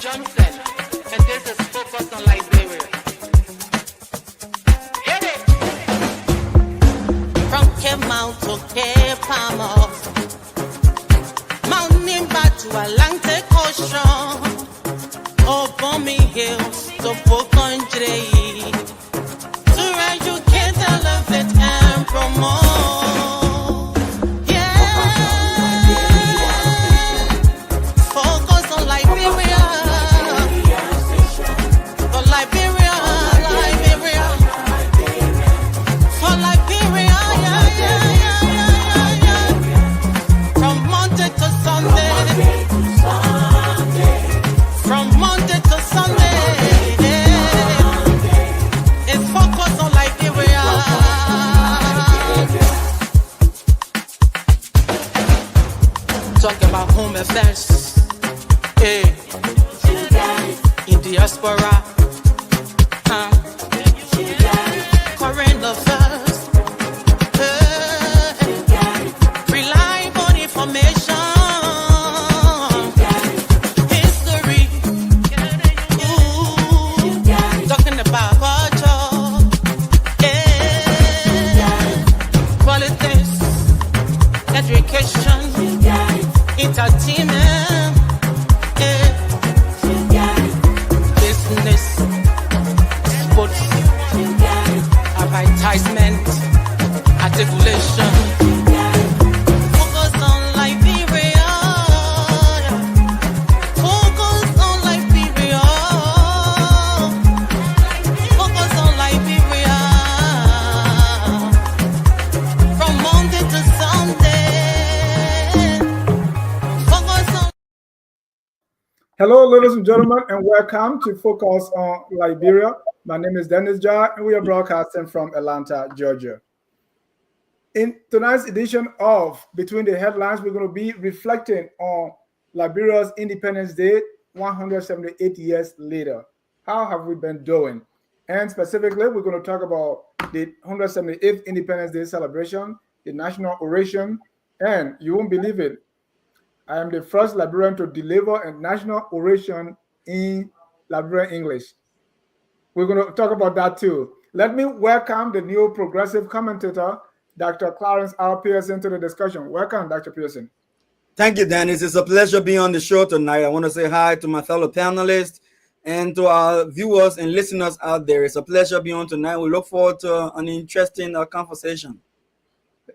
Johnson, and this is focused on Liberia. Hit it! From Cape Mount to Cape Palmer, Mount Nimba to Atlantic Ocean, Obomi Hills to Pocondre, to educate, elevate, and promote. Talk about home affairs, hey, in diaspora, current affairs, hey, reliable information, history, ooh, talking about culture, hey, politics, education, entertainment, business, sports, advertisement, articulation. Focus on Liberia. Focus on Liberia. Focus on Liberia. From Monday to Sunday. Hello, ladies and gentlemen, and welcome to Focus on Liberia. My name is Dennis Jar, and we are broadcasting from Atlanta, Georgia. In tonight's edition of Between the Headlines, we're going to be reflecting on Liberia's Independence Day 178 years later. How have we been doing? And specifically, we're going to talk about the 178th Independence Day celebration, the national oration, and you won't believe it, I am the first Liberian to deliver a national oration in Liberian English. We're going to talk about that too. Let me welcome the new progressive commentator, Dr. Clarence R. Pearson, to the discussion. Welcome, Dr. Pearson. Thank you, Dennis. It's a pleasure being on the show tonight. I want to say hi to my fellow panelists and to our viewers and listeners out there. It's a pleasure being on tonight. We look forward to an interesting conversation.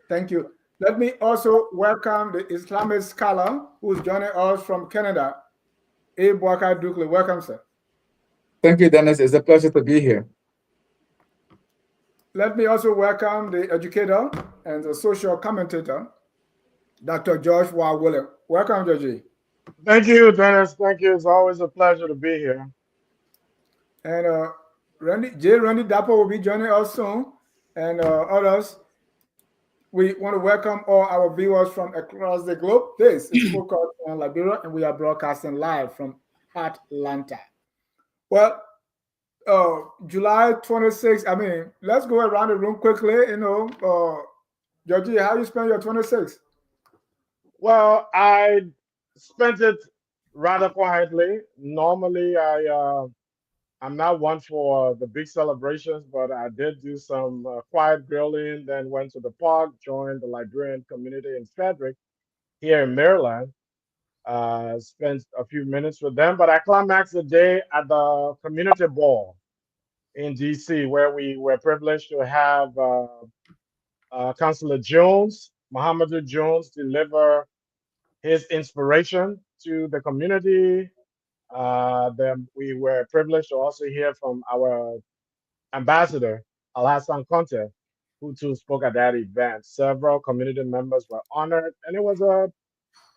Thank you. Let me also welcome the Islamic scholar who's joining us from Canada, Abe Waka Dukle. Welcome, sir. Thank you, Dennis. It's a pleasure to be here. Let me also welcome the educator and the social commentator, Dr. George Wawole. Welcome, Georgie. Thank you, Dennis. Thank you. It's always a pleasure to be here. And Randy Dapper will be joining us soon, and others. We want to welcome all our viewers from across the globe. This is Focus on Liberia, and we are broadcasting live from Atlanta. Well, July 26th, let's go around the room quickly. Georgie, how you spend your 26th? Well, I spent it rather quietly. Normally, I'm not one for the big celebrations, but I did do some quiet grilling, then went to the park, joined the Liberian community in Frederick here in Maryland, spent a few minutes with them, but I climaxed the day at the community ball in DC, where we were privileged to have Councillor Jones, Muhammadu Jones, deliver his inspiration to the community. Then we were privileged to also hear from our ambassador, Alhassan Conte, who too spoke at that event. Several community members were honored, and it was a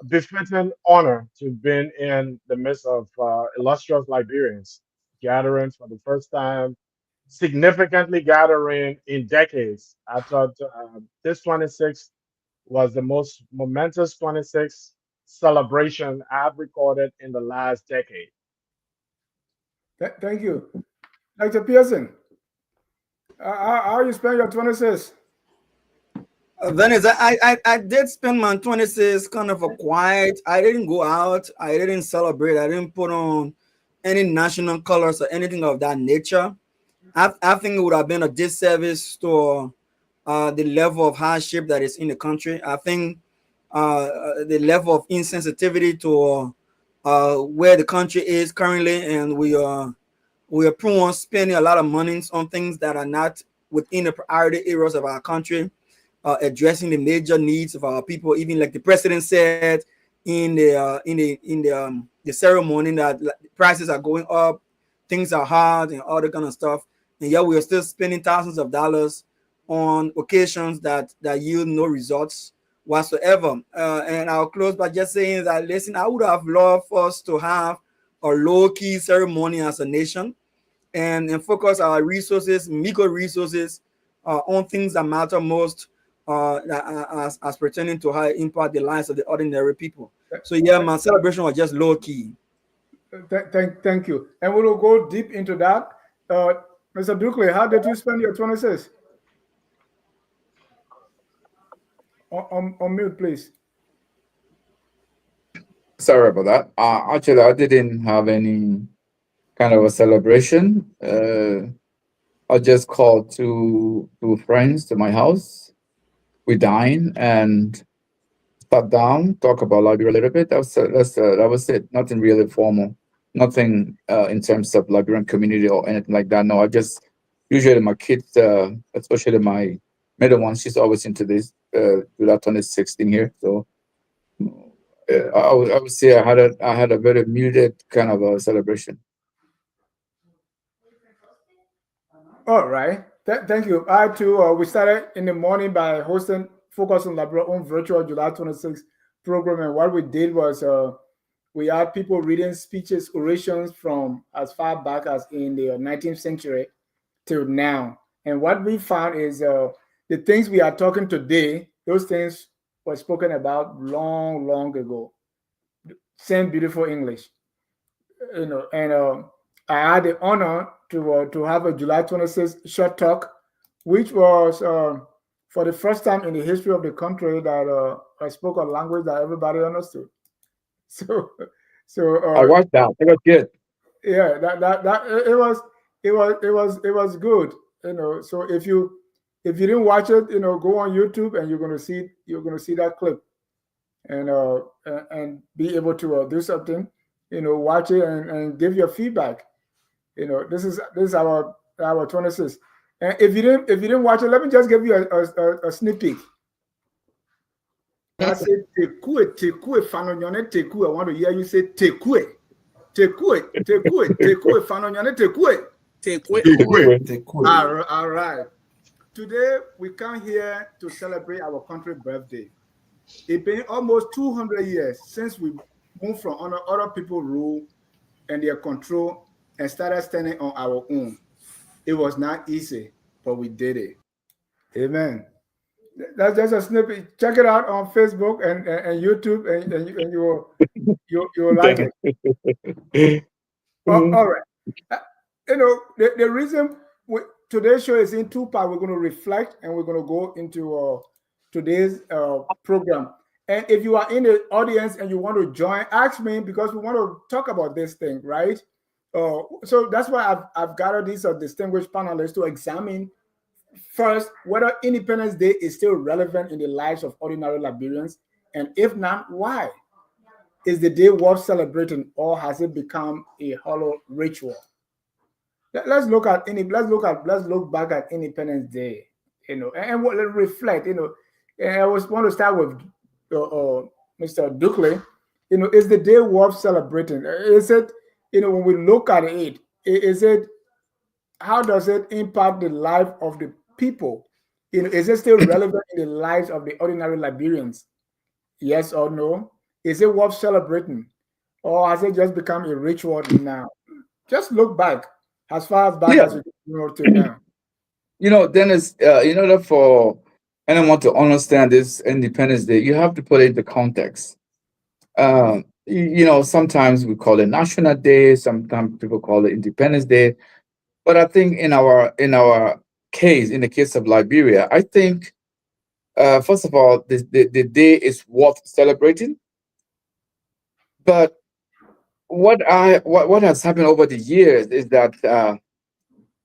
befitting honor to be in the midst of illustrious Liberians gathering for the first time, significantly gathering in decades. I thought this 26 was the most momentous 26 celebration I've recorded in the last decade. Thank you. Dr. Pearson, how you spend your 26? Venice, I did spend my 26 kind of a quiet. I didn't go out. I didn't celebrate. I didn't put on any national colors or anything of that nature, I think it would have been a disservice to the level of hardship that is in the country. I think the level of insensitivity to where the country is currently, and we are prone on spending a lot of money on things that are not within the priority areas of our country, addressing the major needs of our people. Even like the president said in the ceremony that prices are going up, things are hard, and all that kind of stuff. And yet we are still spending thousands of dollars on occasions that yield no results whatsoever. And I'll close by just saying that, listen, I would have loved for us to have a low-key ceremony as a nation, and focus our resources, meager resources, on things that matter most, as pertaining to how it impact the lives of the ordinary people. So yeah, my celebration was just low-key. Thank you. And we will go deep into that. Mr. Dukley, how did you spend your 26th? On mute, please. Sorry about that. Actually, I didn't have any kind of a celebration. I just called two friends to my house. We dined and sat down, talk about Liberia a little bit. That was it. Nothing really formal. Nothing in terms of Liberian community or anything like that. No, I just usually my kids, especially my middle one, she's always into this. 2016 here, so I would say I had a very muted kind of a celebration. All right. Thank you. I too, we started in the morning by hosting Focus on Liberia own virtual July 26th program. And what we did was we had people reading speeches, orations from as far back as in the 19th century till now. And what we found is the things we are talking today, those things were spoken about long, long ago. Same beautiful English, and I had the honor to have a July 26th short talk, which was for the first time in the history of the country that I spoke a language that everybody understood. So, I watched that. It was good. yeah, that it was good. So if you didn't watch it, go on YouTube and you're gonna see that clip, and be able to do something, watch it and give your feedback. This is our 26. And if you didn't watch it, let me just give you a sneak peek. I said tekue fanonyone tekue. I want to hear you say tekue fanonyone tekue. All right. Today we come here to celebrate our country birthday. It's been almost 200 years since we moved from under other people rule and their control and started standing on our own. It was not easy, but we did it. Amen. That's just a snippet. Check it out on Facebook and YouTube, and you'll like it. All right. The reason today's show is in two parts. We're going to reflect and we're going to go into today's program. And if you are in the audience and you want to join, ask me, because we want to talk about this thing, right? So that's why I've gathered these distinguished panelists to examine first whether Independence Day is still relevant in the lives of ordinary Liberians, and if not, why? Is the day worth celebrating, or has it become a hollow ritual? Let's look back at Independence Day, and let's reflect. And I want to start with Mr. Dukley. Is the day worth celebrating? Is it, when we look at it, is it, how does it impact the life of the people? Is it still relevant in the lives of the ordinary Liberians? Yes or no? Is it worth celebrating, or has it just become a ritual now? Just look back as far back as you know to now. Dennis, in order for anyone to understand this Independence Day, you have to put it into context. Sometimes we call it National Day, sometimes people call it Independence Day. But I think in our case, in the case of Liberia, I think first of all, the day is worth celebrating. But what has happened over the years is that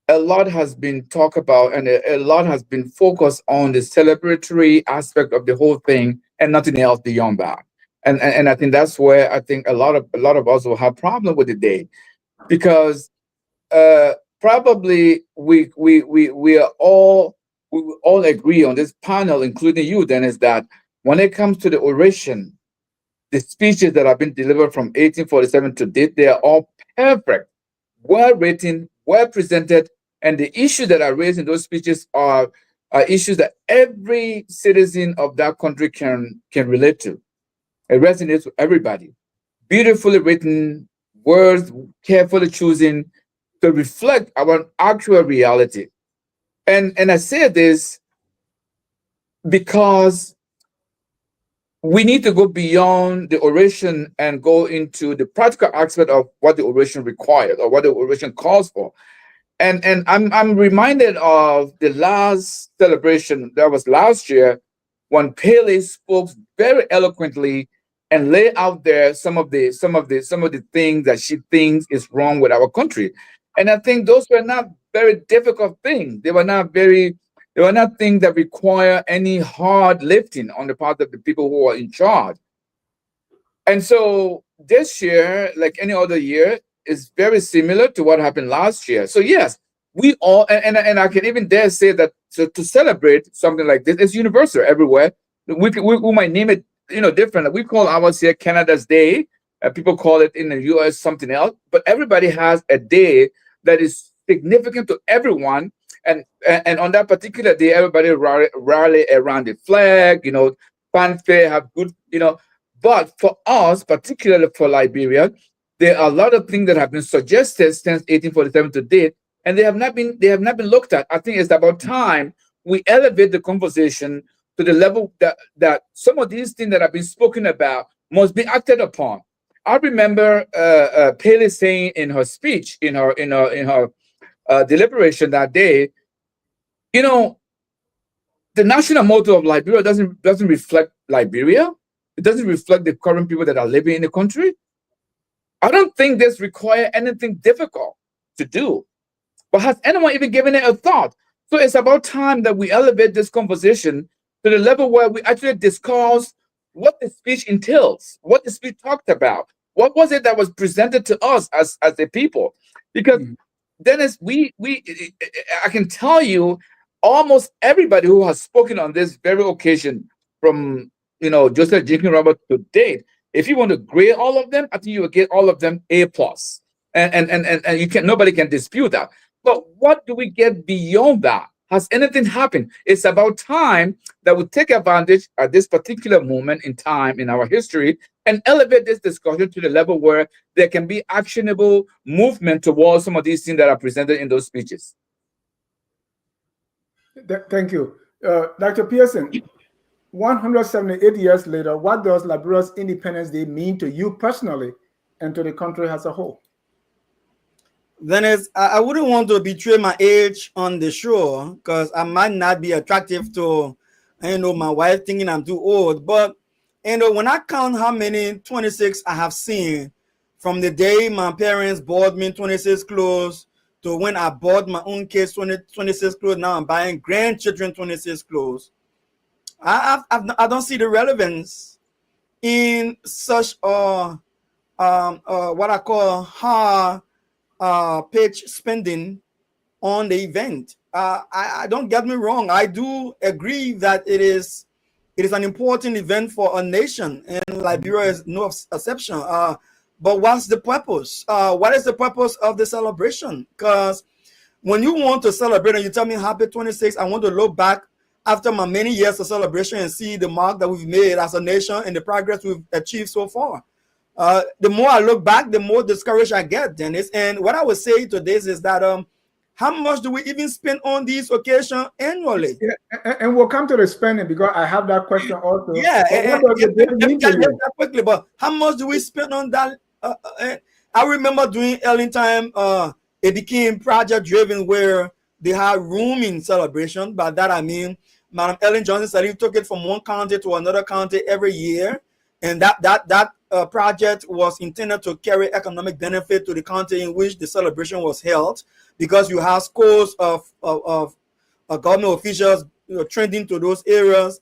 a lot has been talked about, and a lot has been focused on the celebratory aspect of the whole thing and nothing else beyond that. And I think that's where I think a lot of us will have problem with the day, because uh, probably we are all we will all agree on this panel, including you, Dennis, that when it comes to the oration, the speeches that have been delivered from 1847 to date, they are all perfect, well written, well presented, and the issues that are raised in those speeches are issues that every citizen of that country can relate to. It resonates with everybody. Beautifully written words, carefully chosen to reflect our actual reality. And I say this because we need to go beyond the oration and go into the practical aspect of what the oration requires or what the oration calls for. And I'm reminded of the last celebration that was last year, when Pele spoke very eloquently and lay out there some of the things that she thinks is wrong with our country. And I think those were not very difficult things. They were not things that require any hard lifting on the part of the people who are in charge. And so this year, like any other year, is very similar to what happened last year. So yes, we all, and I can even dare say that to celebrate something like this is universal everywhere. We might name it, different. We call ours here Canada's Day. People call it in the U.S. something else, but everybody has a day that is significant to everyone. And on that particular day, everybody rally around the flag. Fanfare, have good. But for us, particularly for Liberia, there are a lot of things that have been suggested since 1847 to date, and they have not been looked at. I think it's about time we elevate the conversation to the level that some of these things that have been spoken about must be acted upon. I remember Paley saying in her speech, in her deliberation that day, you know, the national motto of Liberia doesn't reflect Liberia. It doesn't reflect the current people that are living in the country. I don't think this requires anything difficult to do. But has anyone even given it a thought? So it's about time that we elevate this conversation to the level where we actually discuss what the speech entails, what the speech talked about, what was it that was presented to us as a people. Because Dennis, I can tell you, almost everybody who has spoken on this very occasion, from Joseph Jenkins Robert to date, if you want to grade all of them, I think you will get all of them A plus, and you can nobody can dispute that. But what do we get beyond that? Has anything happened? It's about time that we take advantage at this particular moment in time in our history and elevate this discussion to the level where there can be actionable movement towards some of these things that are presented in those speeches. Thank you. Dr. Pearson, 178 years later, what does Liberia's Independence Day mean to you personally and to the country as a whole? Then I wouldn't want to betray my age on the show, because I might not be attractive to my wife thinking I'm too old. But when I count how many 26 I have seen from the day my parents bought me 26 clothes to when I bought my own kids 26 clothes, now I'm buying grandchildren 26 clothes. I don't see the relevance in such what I call high pitch spending on the event. I don't get me wrong. I do agree that it is an important event for a nation, and Liberia is no exception. But what's the purpose? What is the purpose of the celebration? Because when you want to celebrate and you tell me happy 26, I want to look back after my many years of celebration and see the mark that we've made as a nation and the progress we've achieved so far. The more I look back, the more discouraged I get, Dennis. And what I would say to this is that how much do we even spend on these occasions annually? Yeah, and we'll come to the spending, because I have that question also. Yeah, What does the day mean to you? that quickly, but how much do we spend on that? I remember during early time, it became project driven, where they had rooming celebration. By that I mean, Madam Ellen Johnson said he took it from one county to another county every year, and that project was intended to carry economic benefit to the country in which the celebration was held, because you have scores of government officials, trending to those areas,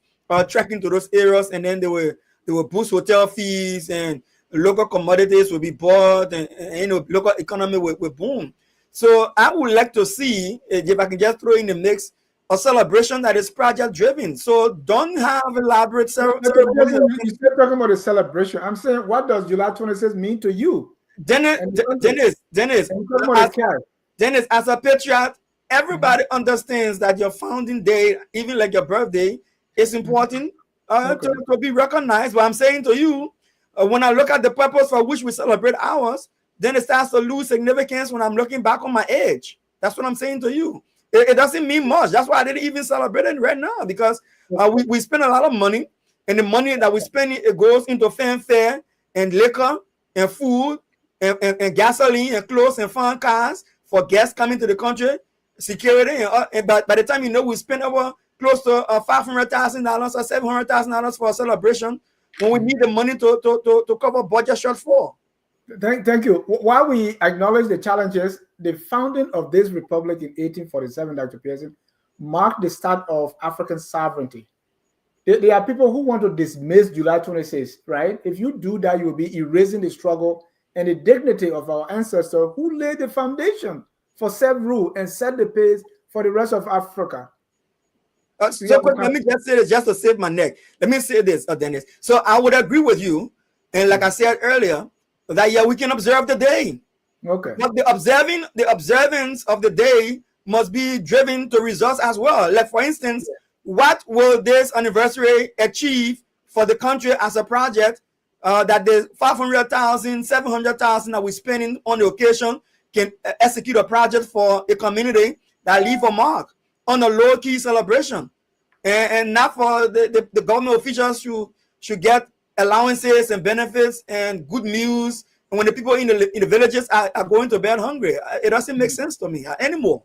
trekking to those areas, and then they will boost hotel fees, and local commodities will be bought, and local economy will boom. So I would like to see, if I can just throw in the mix, a celebration that is project driven. So don't have elaborate ceremony. You still talking about the celebration. I'm saying, what does July 26th mean to you? Dennis, as a patriot, everybody understands that your founding day, even like your birthday, is important to be recognized. But I'm saying to you, when I look at the purpose for which we celebrate ours, then it starts to lose significance when I'm looking back on my age. That's what I'm saying to you. It doesn't mean much. That's why I didn't even celebrate it right now, because we spend a lot of money, and the money that we spend, it goes into fanfare and liquor and food and gasoline and clothes and fun cars for guests coming to the country, security, and by the time we spend over close to $500,000 or $700,000 for a celebration, when we need the money to cover budget shortfall. Thank you. While we acknowledge the challenges, the founding of this republic in 1847, Dr. Pearson, marked the start of African sovereignty. There are people who want to dismiss July 26th, right? If you do that, you will be erasing the struggle and the dignity of our ancestors who laid the foundation for self-rule and set the pace for the rest of Africa. So let me just say this, just to save my neck. Let me say this, Dennis. So I would agree with you, and like I said earlier, that we can observe the day. Okay. But the observance of the day must be driven to results as well. Like, for instance, what will this anniversary achieve for the country as a project, that the 500,000, 700,000 that we're spending on the occasion can execute a project for a community that leave a mark on a low-key celebration, and not for the government officials should get allowances and benefits and good meals, and when the people in the villages are going to bed hungry. It doesn't make sense to me anymore.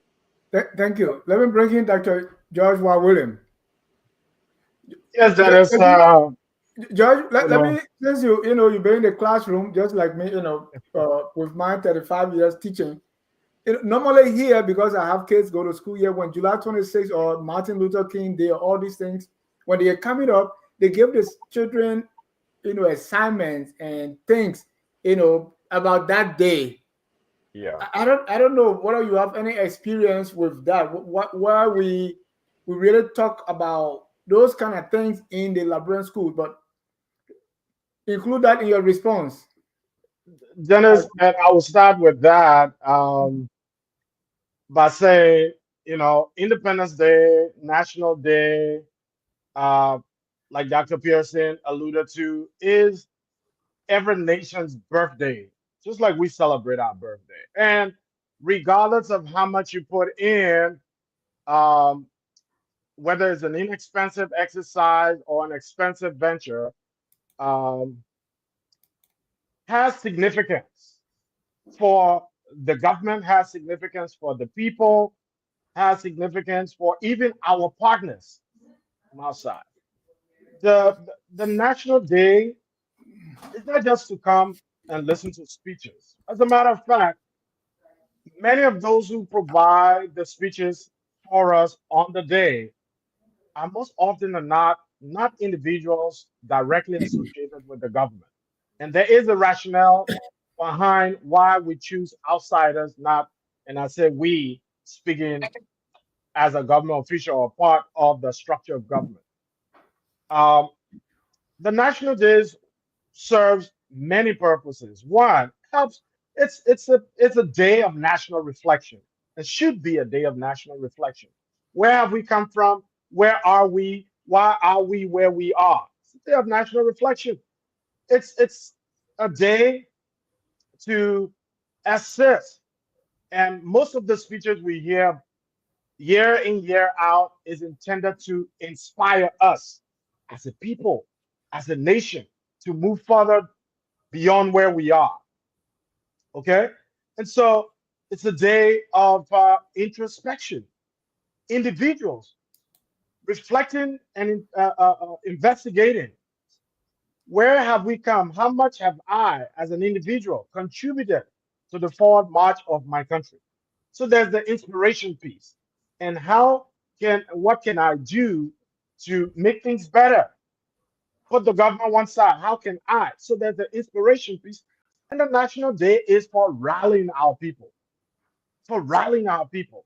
Thank you. Let me bring in Dr. George William. Yes, that is. George, let me, since you've been in the classroom just like me, with my 35 years teaching. Normally here, because I have kids go to school here, when July 26th or Martin Luther King Day or all these things, when they are coming up, they give the children, assignments and things, about that day. Yeah. I don't know whether you have any experience with that. Where we really talk about those kind of things in the Liberian school, but include that in your response. Dennis, and I will start with that by saying, Independence Day, National Day, like Dr. Pearson alluded to, is every nation's birthday, just like we celebrate our birthday. And regardless of how much you put in, whether it's an inexpensive exercise or an expensive venture, has significance for the government, has significance for the people, has significance for even our partners from outside. The National Day is not just to come and listen to speeches. As a matter of fact, many of those who provide the speeches for us on the day are most often than not individuals directly associated with the government. And there is a rationale behind why we choose outsiders, not, and I say we, speaking as a government official or part of the structure of government. The National Days serves many purposes. One, helps. It's a day of national reflection. It should be a day of national reflection. Where have we come from? Where are we? Why are we where we are? It's a day of national reflection. It's a day to assess. And most of the speeches we hear year in, year out is intended to inspire us as a people, as a nation, to move further beyond where we are. Okay? And so it's a day of introspection. Individuals reflecting and investigating where have we come? How much have I, as an individual, contributed to the forward march of my country? So there's the inspiration piece. And what can I do to make things better? Put the government one side. How can I? So there's the inspiration piece. And the National Day is for rallying our people. For rallying our people.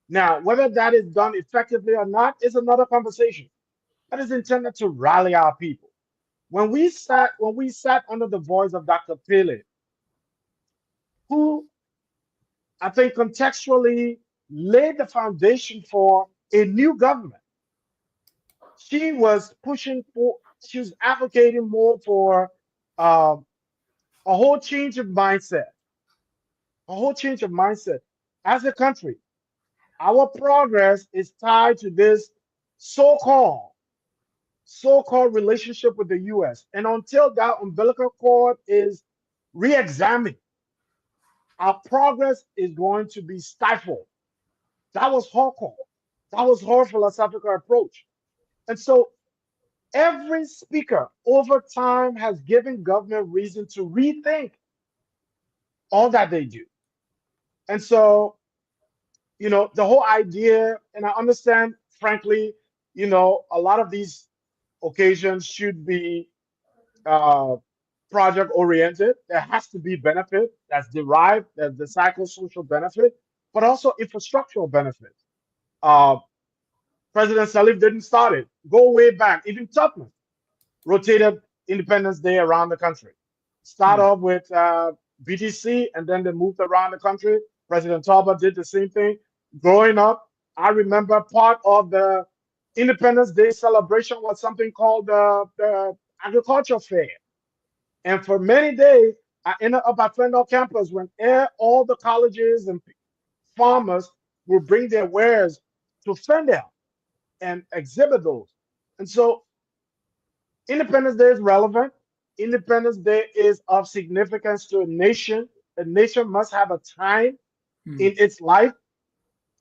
Now, whether that is done effectively or not is another conversation. That is intended to rally our people. When we sat under the voice of Dr. Pele, who I think contextually laid the foundation for a new government, she was advocating more for a whole change of mindset, a whole change of mindset. As a country, our progress is tied to this so-called relationship with the US. And until that umbilical cord is re-examined, our progress is going to be stifled. That was her call. That was her philosophical approach. And so every speaker over time has given government reason to rethink all that they do. And so, the whole idea, and I understand, frankly, a lot of these occasions should be project oriented. There has to be benefit that's derived, there's the psychosocial benefit, but also infrastructural benefit. President Salif didn't start it. Go way back. Even Tubman rotated Independence Day around the country. Start off with BTC, and then they moved around the country. President Talbot did the same thing. Growing up, I remember part of the Independence Day celebration was something called the Agriculture Fair. And for many days, I ended up at Fendall campus when all the colleges and farmers would bring their wares to Fendall and exhibit those. And so Independence Day is relevant. Independence Day is of significance to a nation. A nation must have a time in its life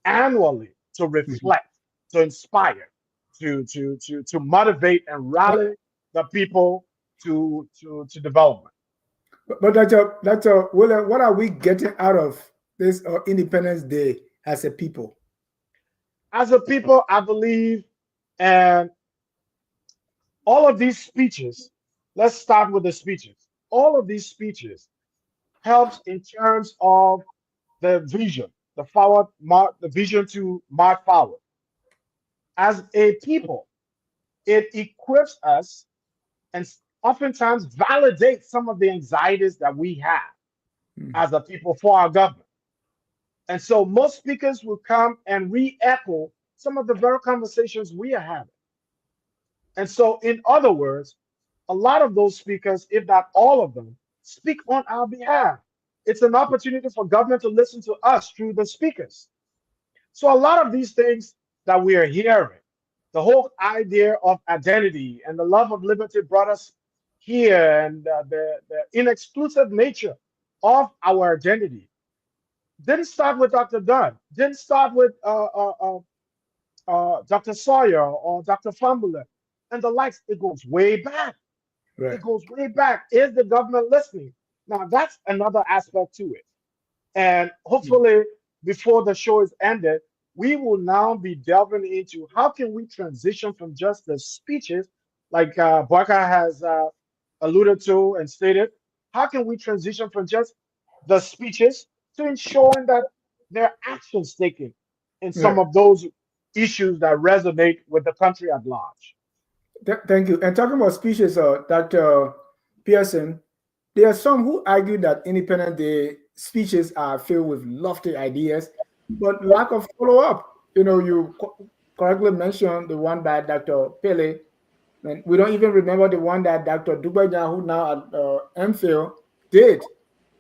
annually to reflect, to inspire, to motivate and rally the people to development. But Dr. William, what are we getting out of this Independence Day as a people? As a people, I believe, and all of these speeches, let's start with the speeches. All of these speeches helps in terms of the vision, the vision to march forward. As a people, it equips us and oftentimes validates some of the anxieties that we have as a people for our government. And so most speakers will come and re-echo some of the very conversations we are having. And so, in other words, a lot of those speakers, if not all of them, speak on our behalf. It's an opportunity for government to listen to us through the speakers. So a lot of these things that we are hearing, the whole idea of identity and the love of liberty brought us here, and the inexclusive nature of our identity didn't start with Dr. Dunn, didn't start with Dr. Sawyer or Dr. Fumbler and the likes. It goes way back. Right. It goes way back. Is the government listening? Now, that's another aspect to it. And hopefully, before the show is ended, we will now be delving into how can we transition from just the speeches, like Boyka has alluded to and stated, how can we transition from just the speeches to ensuring that there are actions taken in some of those issues that resonate with the country at large. Thank you. And talking about speeches, Dr. Pearson, there are some who argue that Independence Day speeches are filled with lofty ideas, but lack of follow-up. You correctly mentioned the one by Dr. Pele, and we don't even remember the one that Dr. Dubaya, who now at MPhil, did,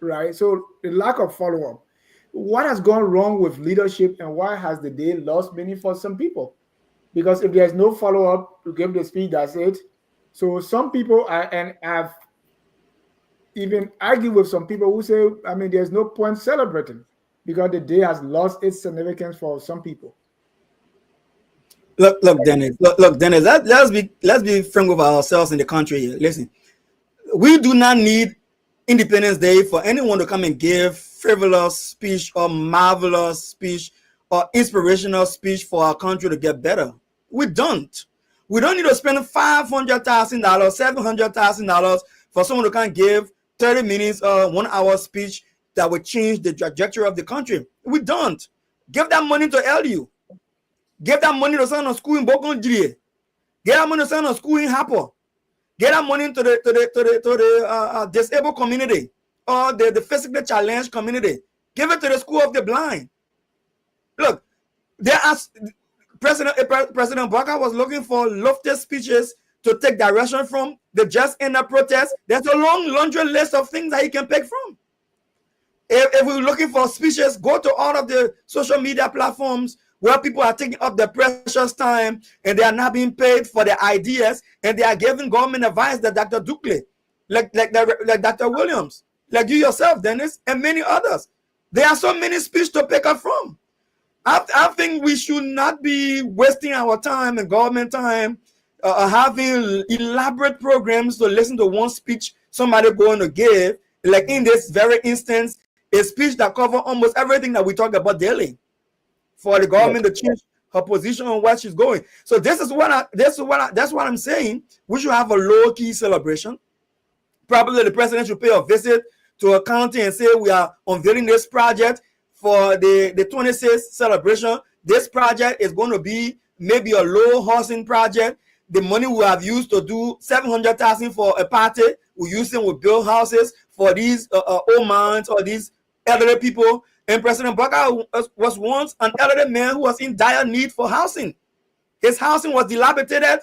right? So the lack of follow-up. What has gone wrong with leadership, and why has the day lost meaning for some people? Because if there's no follow-up to give the speech, that's it. So some people have even argued with some people who say, there's no point celebrating because the day has lost its significance for some people. Look, Dennis. Look, Dennis. Let's be frank with ourselves in the country here. Listen, We do not need Independence Day for anyone to come and give frivolous speech or marvelous speech or inspirational speech for our country to get better. We don't. We don't need to spend $500,000, $700,000 for someone to come and give 30 minutes or 1 hour speech that will change the trajectory of the country. We don't. Give that money to LU. Give that money to send a school in Bokondrie. Give that money to send a school in Hapo. Get that money to the disabled community or the physically challenged community. Give it to the school of the blind. Look, President Baka was looking for lofty speeches to take direction from the just end of protest. There's a long laundry list of things that he can pick from. If we're looking for speeches, go to all of the social media platforms where people are taking up their precious time and they are not being paid for their ideas, and they are giving government advice that Dr. Dukley, like Dr. Williams, like you yourself, Dennis, and many others. There are so many speeches to pick up from. I think we should not be wasting our time and government time having elaborate programs to listen to one speech somebody going to give. Like in this very instance, a speech that covers almost everything that we talk about daily, for the government to change her position on where she's going. So that's what I'm saying. We should have a low-key celebration. Probably the president should pay a visit to a county and say, we are unveiling this project for the 26th celebration. This project is going to be maybe a low housing project. The money we have used to do $700,000 for a party, we use them to build houses for these old mans or these elderly people. And President Baka was once an elderly man who was in dire need for housing. His housing was dilapidated,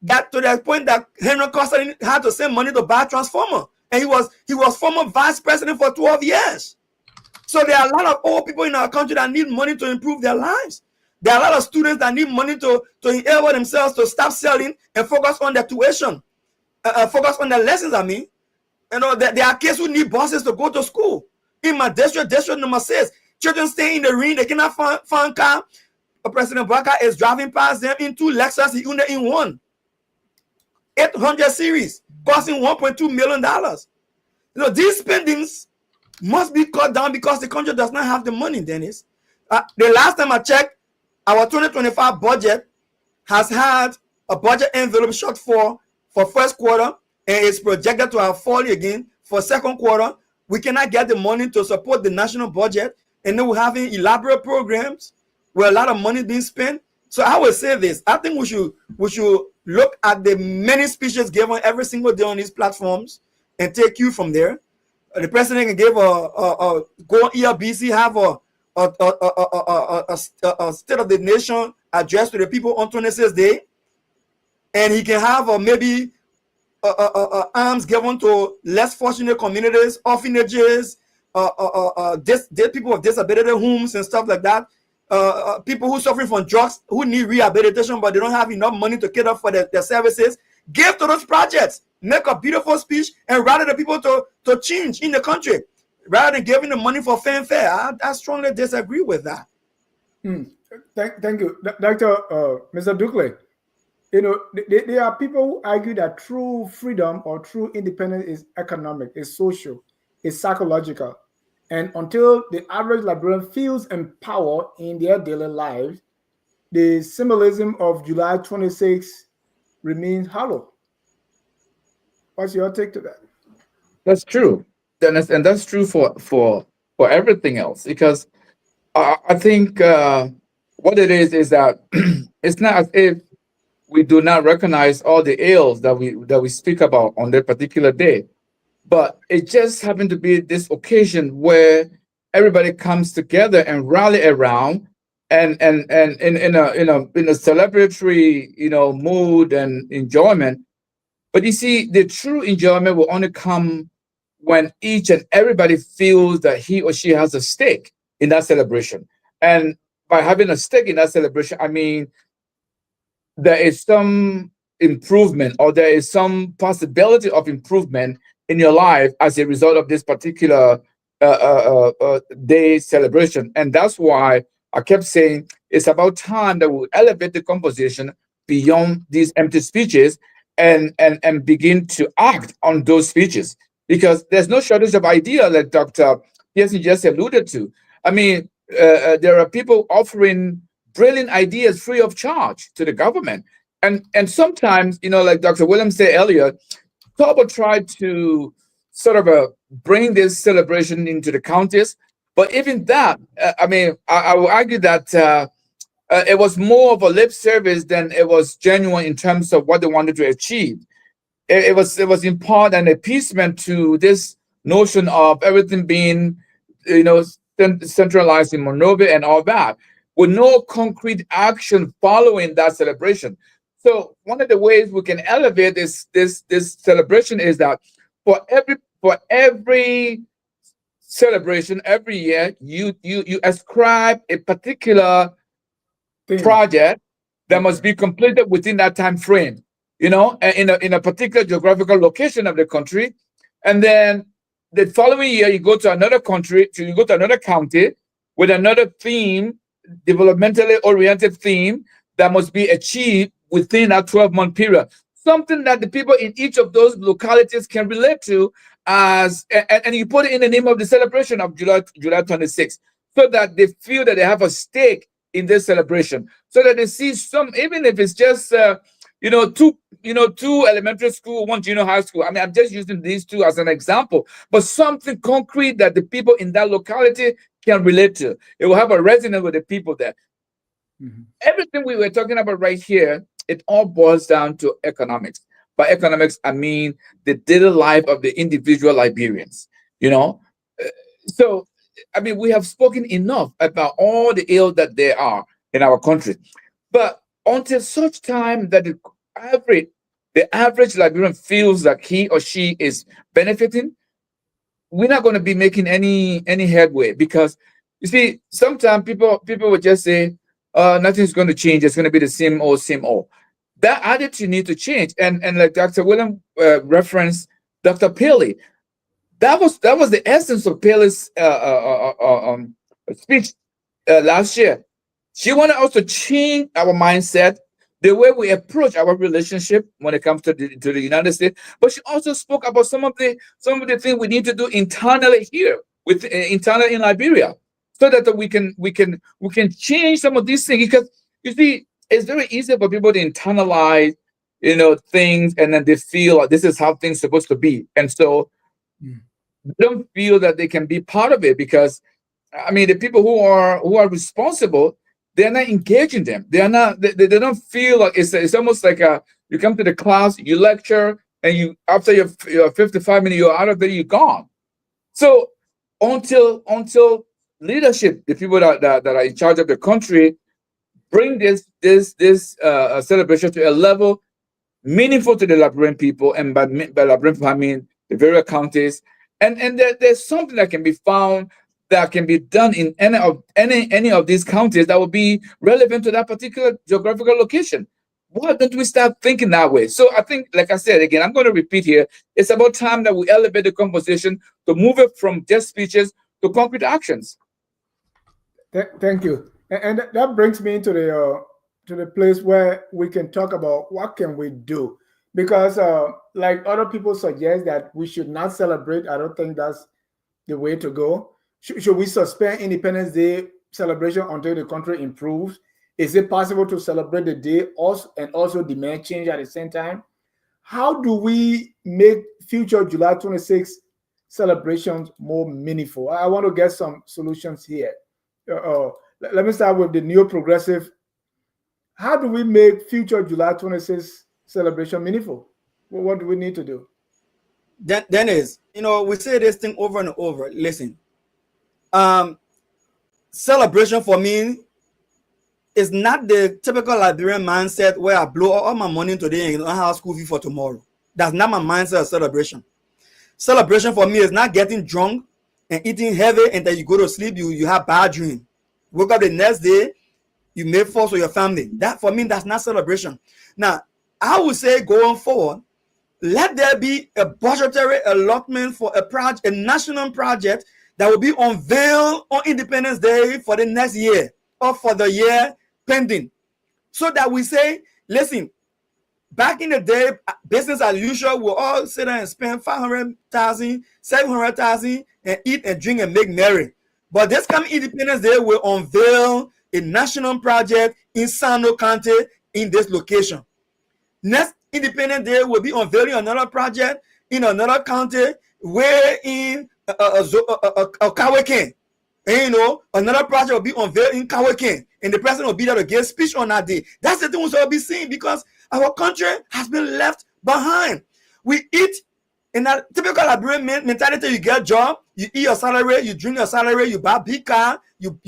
that to the point that Henry Costa had to send money to buy a transformer. And he was former vice president for 12 years. So there are a lot of old people in our country that need money to improve their lives. There are a lot of students that need money to enable themselves to stop selling and focus on their tuition, focus on their lessons. I mean, there are kids who need buses to go to school. In my district number 6, children stay in the rain, they cannot find car. President Baka is driving past them in 2 Lexus, he owned in 1. 800 series, costing $1.2 million. These spendings must be cut down because the country does not have the money, Dennis. The last time I checked, our 2025 budget has had a budget envelope short for first quarter, and it's projected to have fallen again for second quarter. We cannot get the money to support the national budget, and then we're having elaborate programs where a lot of money is being spent. So I would say this: I think we should look at the many speeches given every single day on these platforms and take you from there. The president can give go on ERBC, have a State of the Nation address to the people on 26th day, and he can have maybe arms given to less fortunate communities, orphanages, people with disability homes and stuff like that. People who suffering from drugs, who need rehabilitation, but they don't have enough money to cater for their services. Give to those projects. Make a beautiful speech and rally the people to change in the country, rather than giving the money for fanfare. I strongly disagree with that. Thank you, Dr. Mr. Dukley. There are people who argue that true freedom or true independence is economic, is social, is psychological. And until the average Liberian feels empowered in their daily lives, the symbolism of July 26 remains hollow. What's your take to that? That's true, Dennis, and that's true for everything else. Because I think what it is that it's not as if we do not recognize all the ills that we speak about on that particular day, but it just happened to be this occasion where everybody comes together and rally around, and in a celebratory mood and enjoyment. But you see, the true enjoyment will only come when each and everybody feels that he or she has a stake in that celebration. And by having a stake in that celebration, I mean, there is some improvement, or there is some possibility of improvement in your life as a result of this particular day celebration. And that's why I kept saying it's about time that we elevate the conversation beyond these empty speeches and begin to act on those speeches, because there's no shortage of idea that Dr. Pearson just alluded to. I mean, there are people offering brilliant ideas free of charge to the government. And sometimes, like Dr. Williams said earlier, Tobo tried to sort of bring this celebration into the counties. But even that, I will argue that it was more of a lip service than it was genuine in terms of what they wanted to achieve. It was in part an appeasement to this notion of everything being, centralized in Monrovia and all that, with no concrete action following that celebration. So one of the ways we can elevate this celebration is that for every celebration every year, you ascribe a particular project that must be completed within that time frame, in a particular geographical location of the country. And then the following year, you go to another country, you go to another county with another theme, developmentally oriented theme that must be achieved within that 12-month period. Something that the people in each of those localities can relate to, and you put it in the name of the celebration of July 26th, so that they feel that they have a stake in this celebration, so that they see some, even if it's just two elementary school, one junior high school. I mean, I'm just using these two as an example, but something concrete that the people in that locality can relate to. It will have a resonance with the people there. Mm-hmm. Everything we were talking about right here, it all boils down to economics. By economics, I mean the daily life of the individual Liberians. So, I mean, we have spoken enough about all the ill that there are in our country, but until such time that the average Liberian feels like he or she is benefiting, we're not going to be making any headway. Because you see, sometimes people would just say, nothing's going to change, it's going to be the same old. That attitude needs to change. And like Dr. William referenced Dr. Paley, that was the essence of Paley's speech last year. She wanted us to change our mindset, the way we approach our relationship when it comes to the United States. But she also spoke about some of the things we need to do internally here, internally in Liberia, so that we can change some of these things. Because you see, it's very easy for people to internalize, things, and then they feel like this is how things are supposed to be, and so they don't feel that they can be part of it. Because I mean, the people who are responsible, they're not engaging them. They are not. They don't feel like it's almost like you come to the class, you lecture, and you after your 55 minutes, you're out of there, you're gone. So until leadership, the people that are in charge of the country, bring this celebration to a level meaningful to the Liberian people, and by Liberian people I mean the various counties, and there's something that can be found, that can be done in any of these counties that will be relevant to that particular geographical location. Why don't we start thinking that way? So I think, like I said, again, I'm going to repeat here, it's about time that we elevate the conversation to move it from just speeches to concrete actions. Thank you. And that brings me to the place where we can talk about what can we do. Because like other people suggest that we should not celebrate, I don't think that's the way to go. Should we suspend Independence Day celebration until the country improves? Is it possible to celebrate the day and also demand change at the same time? How do we make future July 26th celebrations more meaningful? I want to get some solutions here. Let me start with the neo-progressive. How do we make future July 26th celebration meaningful? What do we need to do? Dennis, we say this thing over and over. Listen. Celebration for me is not the typical Liberian mindset where I blow all my money today and don't have school fee for tomorrow. That's not my mindset of celebration. Celebration for me is not getting drunk and eating heavy, and then you go to sleep, you have bad dream. Wake up the next day, you make fuss with your family. That for me, that's not celebration. Now, I would say going forward, let there be a budgetary allotment for a national project that will be unveiled on Independence Day for the next year or for the year pending. So that we say, listen, back in the day, business as usual, we'll all sit there and spend 500,000, 700,000 and eat and drink and make merry. But this coming Independence Day will unveil a national project in Sano County in this location. Next Independence Day will be unveiling another project in another county where in Kawakin. And another project will be unveiled in Kawakin, and the president will be there to give speech on that day. That's the thing we'll be seeing, because our country has been left behind. We eat in a typical Liberian mentality. You get a job, you eat your salary, you drink your salary, you buy big car, you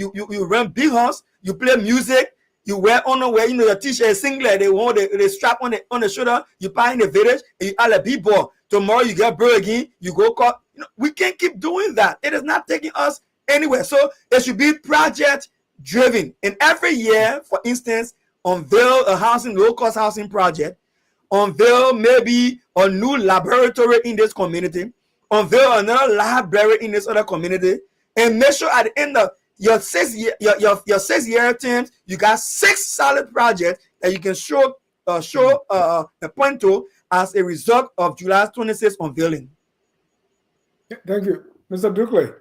rent big house, you play music, you wear underwear, your t-shirt is singlet, they strap on the shoulder, you buy in the village, and you are a b-boy. Tomorrow you get broke again, you go call. We can't keep doing that. It is not taking us anywhere. So it should be project driven. And every year, for instance, unveil a low-cost housing project, unveil maybe a new laboratory in this community, unveil another library in this other community, and make sure at the end of your 6 year your 6 year terms, you got 6 solid projects that you can show a point to as a result of July 26th unveiling. Thank you, Mr. Dukley.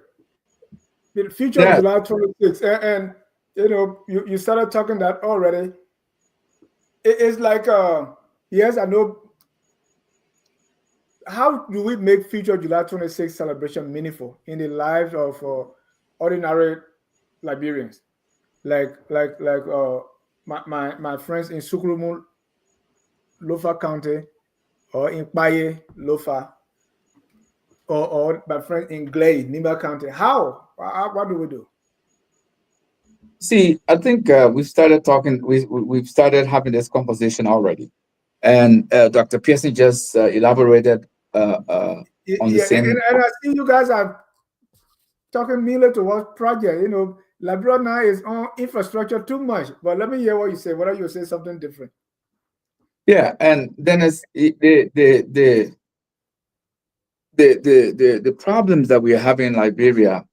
The future of July 26th, and you started talking that already. It's like yes, I know. How do we make future July 26th celebration meaningful in the lives of ordinary Liberians, like my friends in Sukrumu, Lofa County, or in Paye, Lofa, or my friends in Glade, Nimba County? How? What do we do? See, I think we've started talking. We've started having this conversation already, and Dr. Pearson just elaborated on the same. And I see you guys are talking mainly towards project. Liberia now is on infrastructure too much. But let me hear what you say. Whether you say something different. Yeah, and then it's the problems that we are having in Liberia.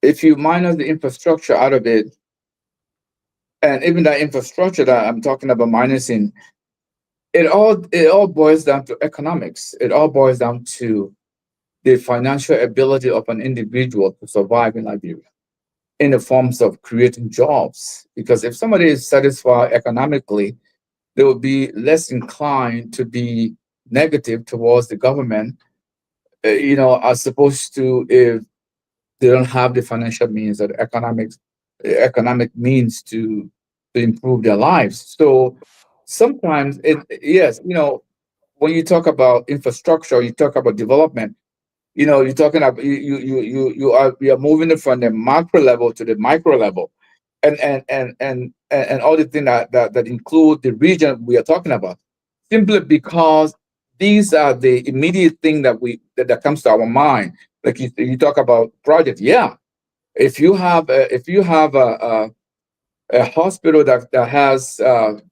If you minus the infrastructure out of it, and even that infrastructure that I'm talking about minusing, it all boils down to economics. It all boils down to the financial ability of an individual to survive in Liberia in the forms of creating jobs. Because if somebody is satisfied economically, they will be less inclined to be negative towards the government, as opposed to if they don't have the financial means or the economic means to improve their lives. So sometimes when you talk about infrastructure, you talk about development, you're talking about you are moving it from the macro level to the micro level, and all the things that include the region we are talking about, simply because these are the immediate thing that comes to our mind. Like you talk about project, yeah. If you have a hospital that has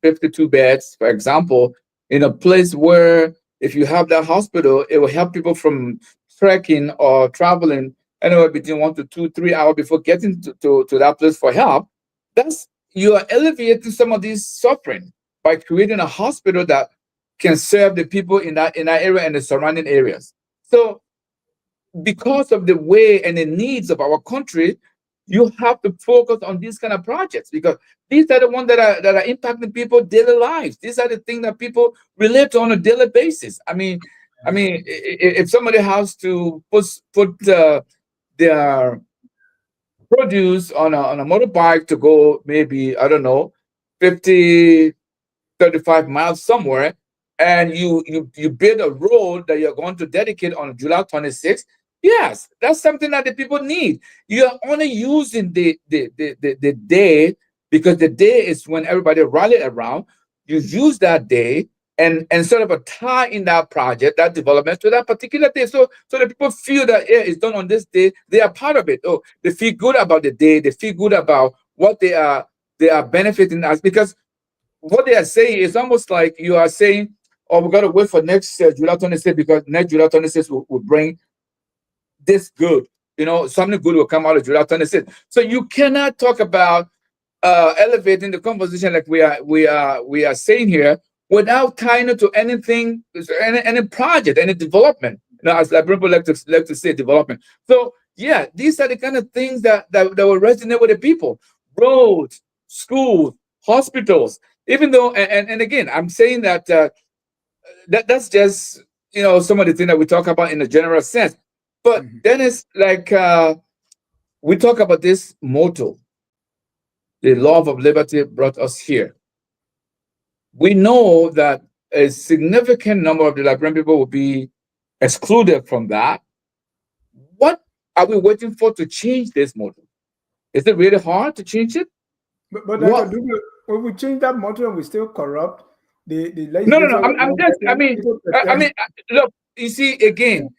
52 beds, for example, in a place where if you have that hospital, it will help people from trekking or traveling anywhere between 1 to 2, 3 hours before getting to that place for help. You are alleviating some of this suffering by creating a hospital that can serve the people in that area and the surrounding areas. So because of the way and the needs of our country, you have to focus on these kind of projects, because these are the ones that are impacting people's daily lives. These are the things that people relate to on a daily basis. I mean, if somebody has to put their produce on a motorbike to go, maybe, I don't know, 50, 35 miles somewhere, and you build a road that you're going to dedicate on July 26th, yes, that's something that the people need. You're only using the day, because the day is when everybody rally around. You use that day and sort of a tie in that project, that development, to that particular day. So the people feel that it's done on this day. They are part of it. Oh, they feel good about the day. They feel good about what they are benefiting as, because what they are saying is almost like you are saying, oh, we got to wait for next July 26th, because next July 26th will bring this good. Something good will come out of July 26th. So you cannot talk about elevating the conversation like we are saying here without tying it to anything, any project, any development. As people like to say, development. So yeah, these are the kind of things that will resonate with the people. Roads, schools, hospitals. Even though, and again, I'm saying that that's just some of the things that we talk about in a general sense. But Mhm. then it's like we talk about this motto: the love of liberty brought us here. We know that a significant number of the Liberian people will be excluded from that. What are we waiting for to change this model? Is it really hard to change it? But Dr. What? Dugu, when we change that motto and we still corrupt, the No, no, no. legislature I'm, will I'm not just. get I in. mean, People I pretend. mean, look. You see, again,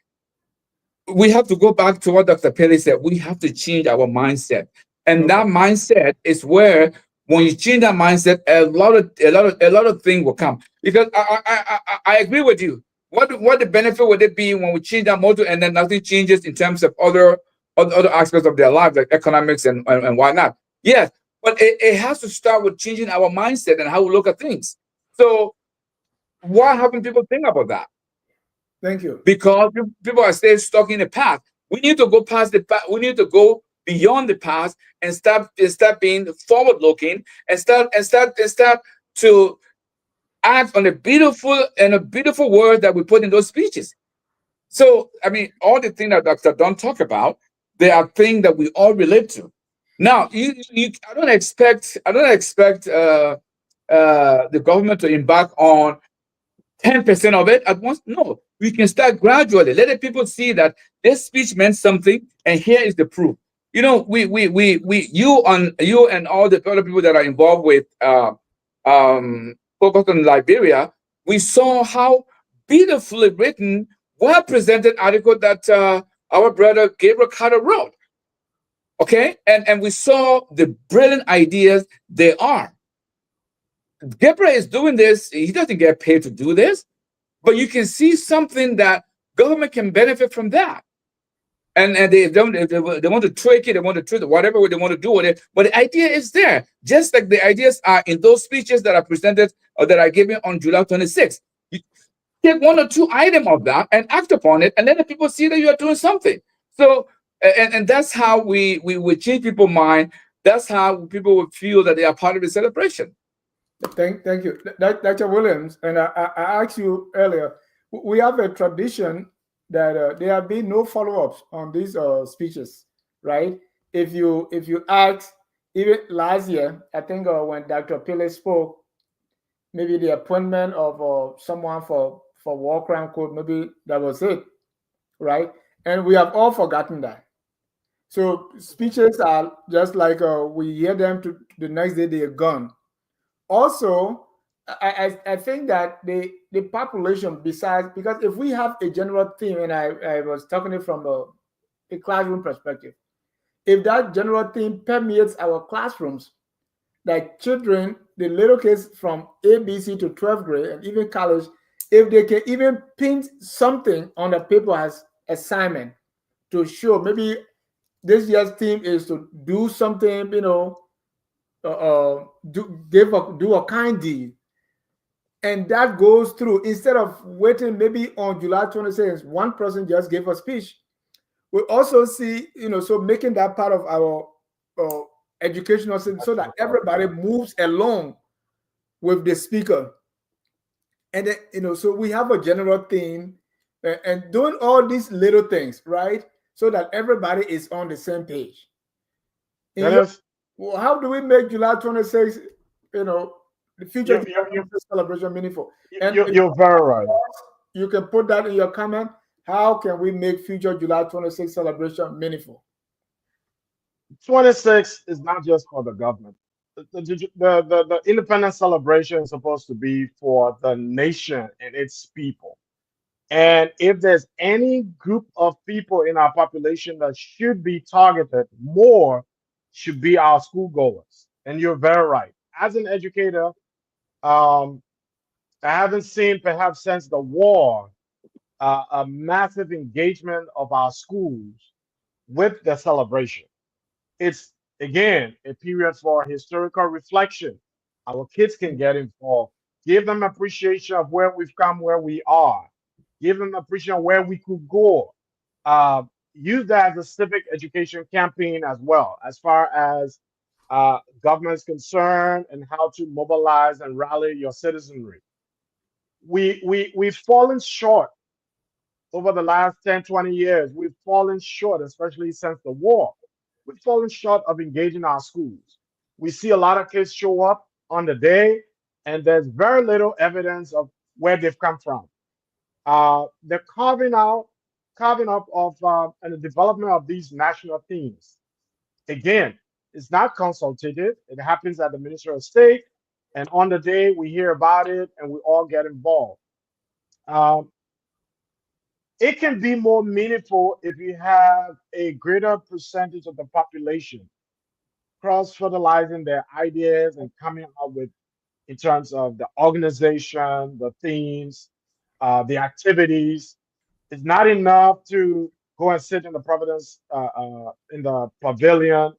we have to go back to what Dr. Pelly said. We have to change our mindset, and Okay. that mindset is where, when you change that mindset, a lot of things will come. Because I agree with you. What the benefit would it be when we change that motto and then nothing changes in terms of other aspects of their life, like economics and whatnot? Yes, but it has to start with changing our mindset and how we look at things. So why haven't people think about that? Thank you. Because people are still stuck in the past. We need to go past the past. We need to go beyond the past and start being forward looking and start to act on the beautiful word that we put in those speeches. So I mean, all the things that Dr. Dunn talked about, they are things that we all relate to. Now, I don't expect the government to embark on 10% of it at once. No, we can start gradually. Let the people see that this speech meant something, and here is the proof. You and all the other people that are involved with focus on Liberia, we saw how beautifully written, well presented article that our brother Gabriel Carter wrote. Okay, and we saw the brilliant ideas they are. Gabriel is doing this. He doesn't get paid to do this, but you can see something that government can benefit from that. And they don't they want to trick it, they want to trick it, whatever they want to do with it. But the idea is there, just like the ideas are in those speeches that are presented or that are given on July 26th. You take one or two items of that and act upon it, and let the people see that you are doing something. So and that's how we change people's mind. That's how people will feel that they are part of the celebration. Thank you, Dr. Williams. And I asked you earlier. We have a tradition that there have been no follow-ups on these speeches, right? If you ask, even last year, I think when Dr. Pele spoke, maybe the appointment of someone for war crime code, maybe that was it, right? And we have all forgotten that. So speeches are just like we hear them to the next day they are gone. Also, I think that the population, besides, because if we have a general theme, and I was talking it from a classroom perspective, if that general theme permeates our classrooms, like children, the little kids from ABC to 12th grade and even college, if they can even paint something on the paper as assignment to show, maybe this year's theme is to do something, do a kind deed, and that goes through, instead of waiting maybe on July 26th, one person just gave a speech. We also see, so making that part of our uh, educational system so that everybody moves along with the speaker. And then, so we have a general theme, and doing all these little things, right? So that everybody is on the same page. In your, Dennis, well, how do we make July 26th, you know, the future you, July you, you, 26th celebration meaningful? you, And you- you're very right. you can put that in your comment. How can we make future July 26th celebration meaningful? 26 is not just for the government. The independence celebration is supposed to be for the nation and its people. And if there's any group of people in our population that should be targeted more, should be our schoolgoers. And you're very right. As an educator, um, I haven't seen, perhaps since the war, a massive engagement of our schools with the celebration. It's again a period for historical reflection. Our kids can get involved. give them appreciation of where we've come, where we are, give them appreciation of where we could go. Use that as a civic education campaign as well, as far as government is concerned and how to mobilize and rally your citizenry. We've fallen short over the last 10, 20 years. We've fallen short, especially since the war. We've fallen short of engaging our schools. We see a lot of kids show up on the day, and there's very little evidence of where they've come from. The carving up of and the development of these national themes. Again, it's not consultative. It happens at the Ministry of State, and on the day we hear about it and we all get involved. It can be more meaningful if you have a greater percentage of the population cross-fertilizing their ideas and coming up with, in terms of the organization, the themes, the activities. It's not enough to go and sit in the Providence, in the pavilion,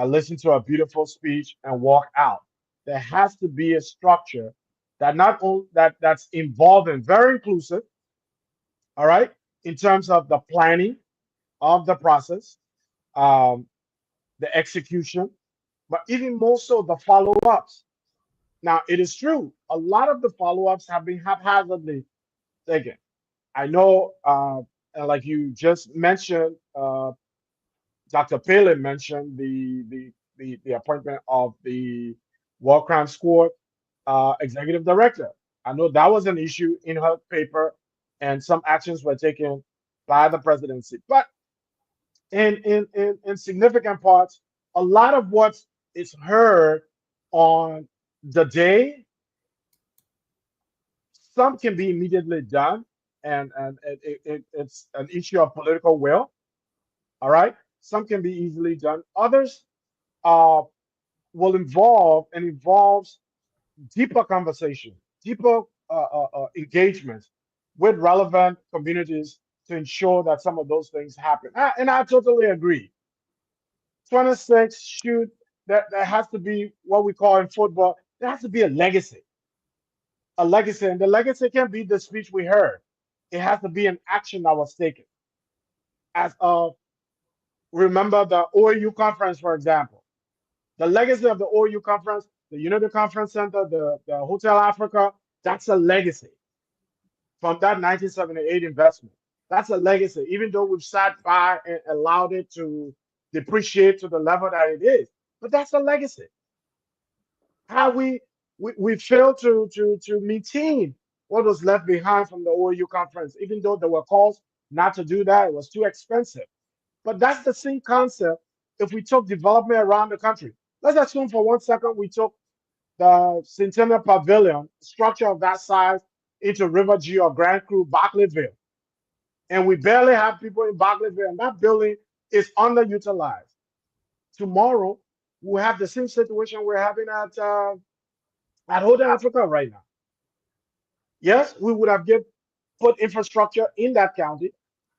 listen to a beautiful speech and walk out. There has to be a structure that not only that's involving, very inclusive, all right, in terms of the planning of the process, the execution, but even more so the follow-ups. Now, it is true, a lot of the follow-ups have been haphazardly taken. I know, and like you just mentioned, Dr. Palin mentioned the appointment of the War Crimes Court executive director. I know that was an issue in her paper, and some actions were taken by the presidency. But in significant parts, a lot of what is heard on the day, some can be immediately done, and it's an issue of political will. All right, some can be easily done. Others will involves deeper conversation, deeper engagement with relevant communities to ensure that some of those things happen. And I totally agree. 26 should, there has to be what we call in football, there has to be a legacy. A legacy, and the legacy can't be the speech we heard. It has to be an action that was taken. As of, remember the OAU conference, for example. The legacy of the OAU conference, the Unity Conference Center, the Hotel Africa, that's a legacy from that 1978 investment. That's a legacy, even though we've sat by and allowed it to depreciate to the level that it is. But that's a legacy. How we failed to maintain what was left behind from the OAU conference, even though there were calls not to do that. It was too expensive. But that's the same concept if we took development around the country. Let's assume for 1 second we took the Centennial Pavilion, structure of that size, into River G or Grand Cru, Barclayville. And we barely have people in Barclayville, and that building is underutilized. Tomorrow, we'll have the same situation we're having at Hotel Africa right now. Yes, we would have put infrastructure in that county,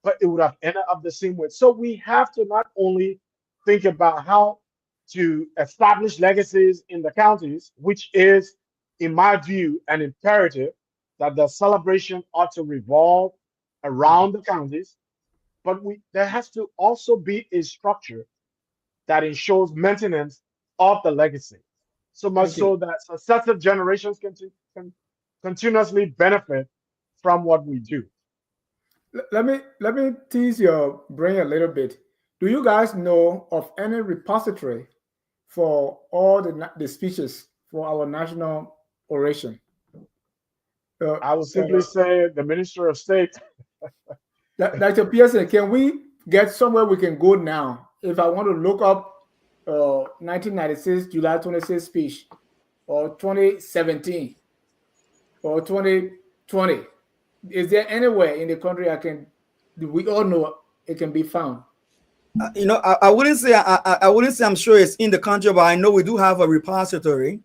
but it would have ended up the same way. So we have to not only think about how to establish legacies in the counties, which is, in my view, an imperative that the celebration ought to revolve around the counties, but there has to also be a structure that ensures maintenance of the legacy, so much so that successive generations can continuously benefit from what we do. Let me tease your brain a little bit. Do you guys know of any repository for all the speeches for our national oration? I would simply say the Minister of State. Dr. Pearson, can we get somewhere we can go now? If I want to look up 1996 July 26th speech, or 2017, or 2020, is there anywhere in the country we all know it can be found? I wouldn't say I'm sure it's in the country, but I know we do have a repository,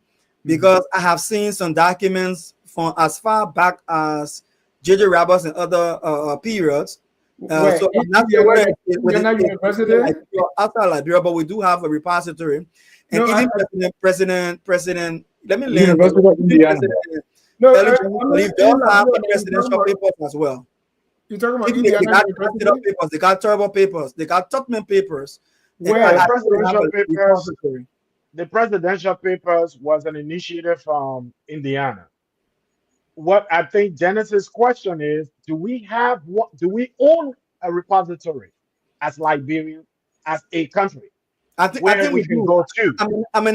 because I have seen some documents from as far back as J.J. Roberts and other periods. So I'm not aware outside Liberia, but we do have a repository. And even President, let me land. No, Early I 20th mean century, they in also have Liberia. the presidential papers as well. You're talking about Even they Indiana got University, papers, they got terrible papers, they got Tubman papers. And where The I have presidential a papers, repository. the presidential papers was an initiative from Indiana. What I think Genesis' question is, do we own a repository as Liberia, as a country I where think we we can do. go to? I may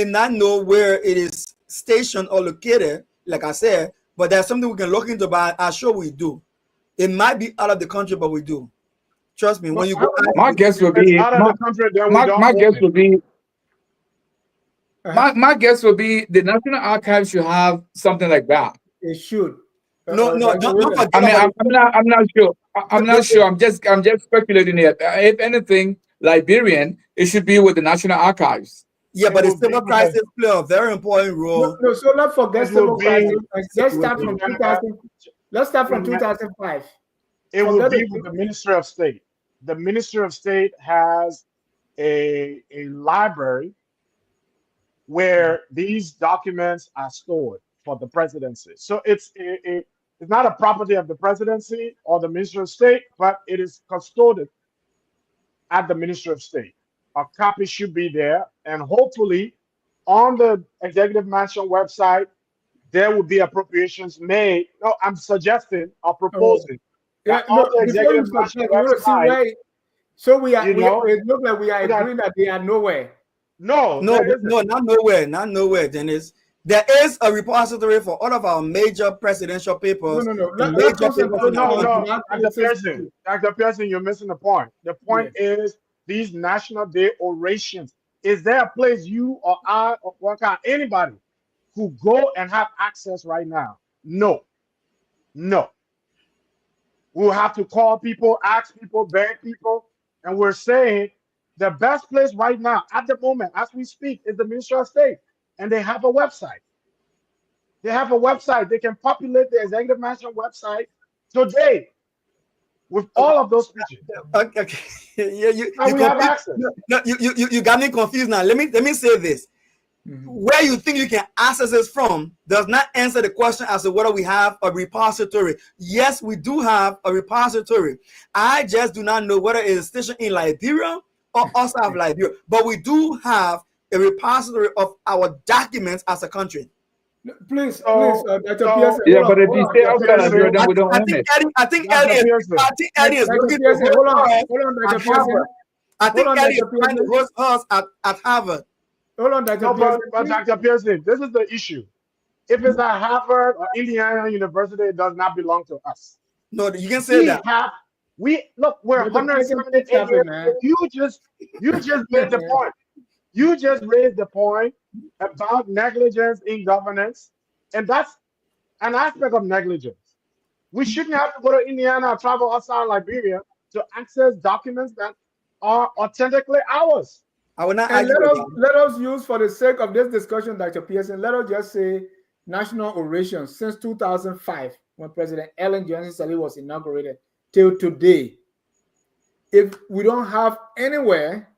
not know where it is stationed or located, like I said, but there's something we can look into. But I'm sure we do. It might be out of the country, but we do. Trust me. When But you how go many? out, My guess If would it's be out of the country, then we don't my own guess it. would be Uh-huh. my guess would be the National Archives should have something like that. It should. no, Dr. don't Williams. forget about I'm not sure. I'm not the, sure. I'm just speculating here. If anything, Liberian, it should be with the National Archives. yeah, It but the will be civil with the, crisis play a very important No, role. no, so let's forget it will civil crisis. be Let's start from remember, 2000. Let's start from remember, 2005. it will Forget be it. with the Ministry of State. The Ministry of State has a library where these documents are stored for the presidency. So it's not a property of the presidency or the Ministry of State, but it is custodied at the Ministry of State. A copy should be there, and hopefully on the Executive Mansion website, there will be appropriations made. No, I'm suggesting or proposing Yeah, that on no, the before you Executive Mansion forget, you want to see website, where. So we are. you know, It looks like we are so that agreeing that they are nowhere. no, No, there isn't. not nowhere, Dennis. There is a repository for all of our major presidential papers No. and Let's major papers concentrate in our now No, on country. no, United Dr. States. Pearson, Dr. Pearson, you're missing the point. The point Yeah. is these National Day orations. Is there a place you or I or anybody who go and have access right now? No, no. We'll have to call people, ask people, beg people, and we're saying the best place right now, at the moment, as we speak, is the Ministry of State, and they have a website. They have a website. They can populate the Executive Mansion website today with all of those speeches. Okay. Yeah, And we have access. you got me confused now. Let me say this. Where you think you can access this from does not answer the question as to whether we have a repository. Yes, we do have a repository. I just do not know whether it is stationed in Liberia or outside of Liberia. But we do have a repository of our documents as a country. Please, So- Dr. so- Pearson. Yeah, hold but on, if hold you on, stay Dr. outside Pearson. Liberia, then we don't I own think it. Dr. Pearson. Eddie is Dr. looking Pearson, to hold on, host hold on, at Dr. Pearson. Harvard. I think Hold on, Eddie is Dr. trying to Pearson. host us at Harvard. Hold on, Dr. No, Pearson. but Dr. Pearson, this is the issue. If it's at Harvard or Indiana University, it does not belong to us. No, you can say that. We're Dr. Pearson, 178 stop it, years man. old. You just made the point. You just raised the point about negligence in governance, and that's an aspect of negligence. We shouldn't have to go to Indiana or travel outside Liberia to access documents that are authentically ours. I will not And argue with that. let us use, for the sake of this discussion, Dr. Pearson, let us just say national orations since 2005, when President Ellen Johnson Sirleaf was inaugurated, till today. If we don't have anywhere,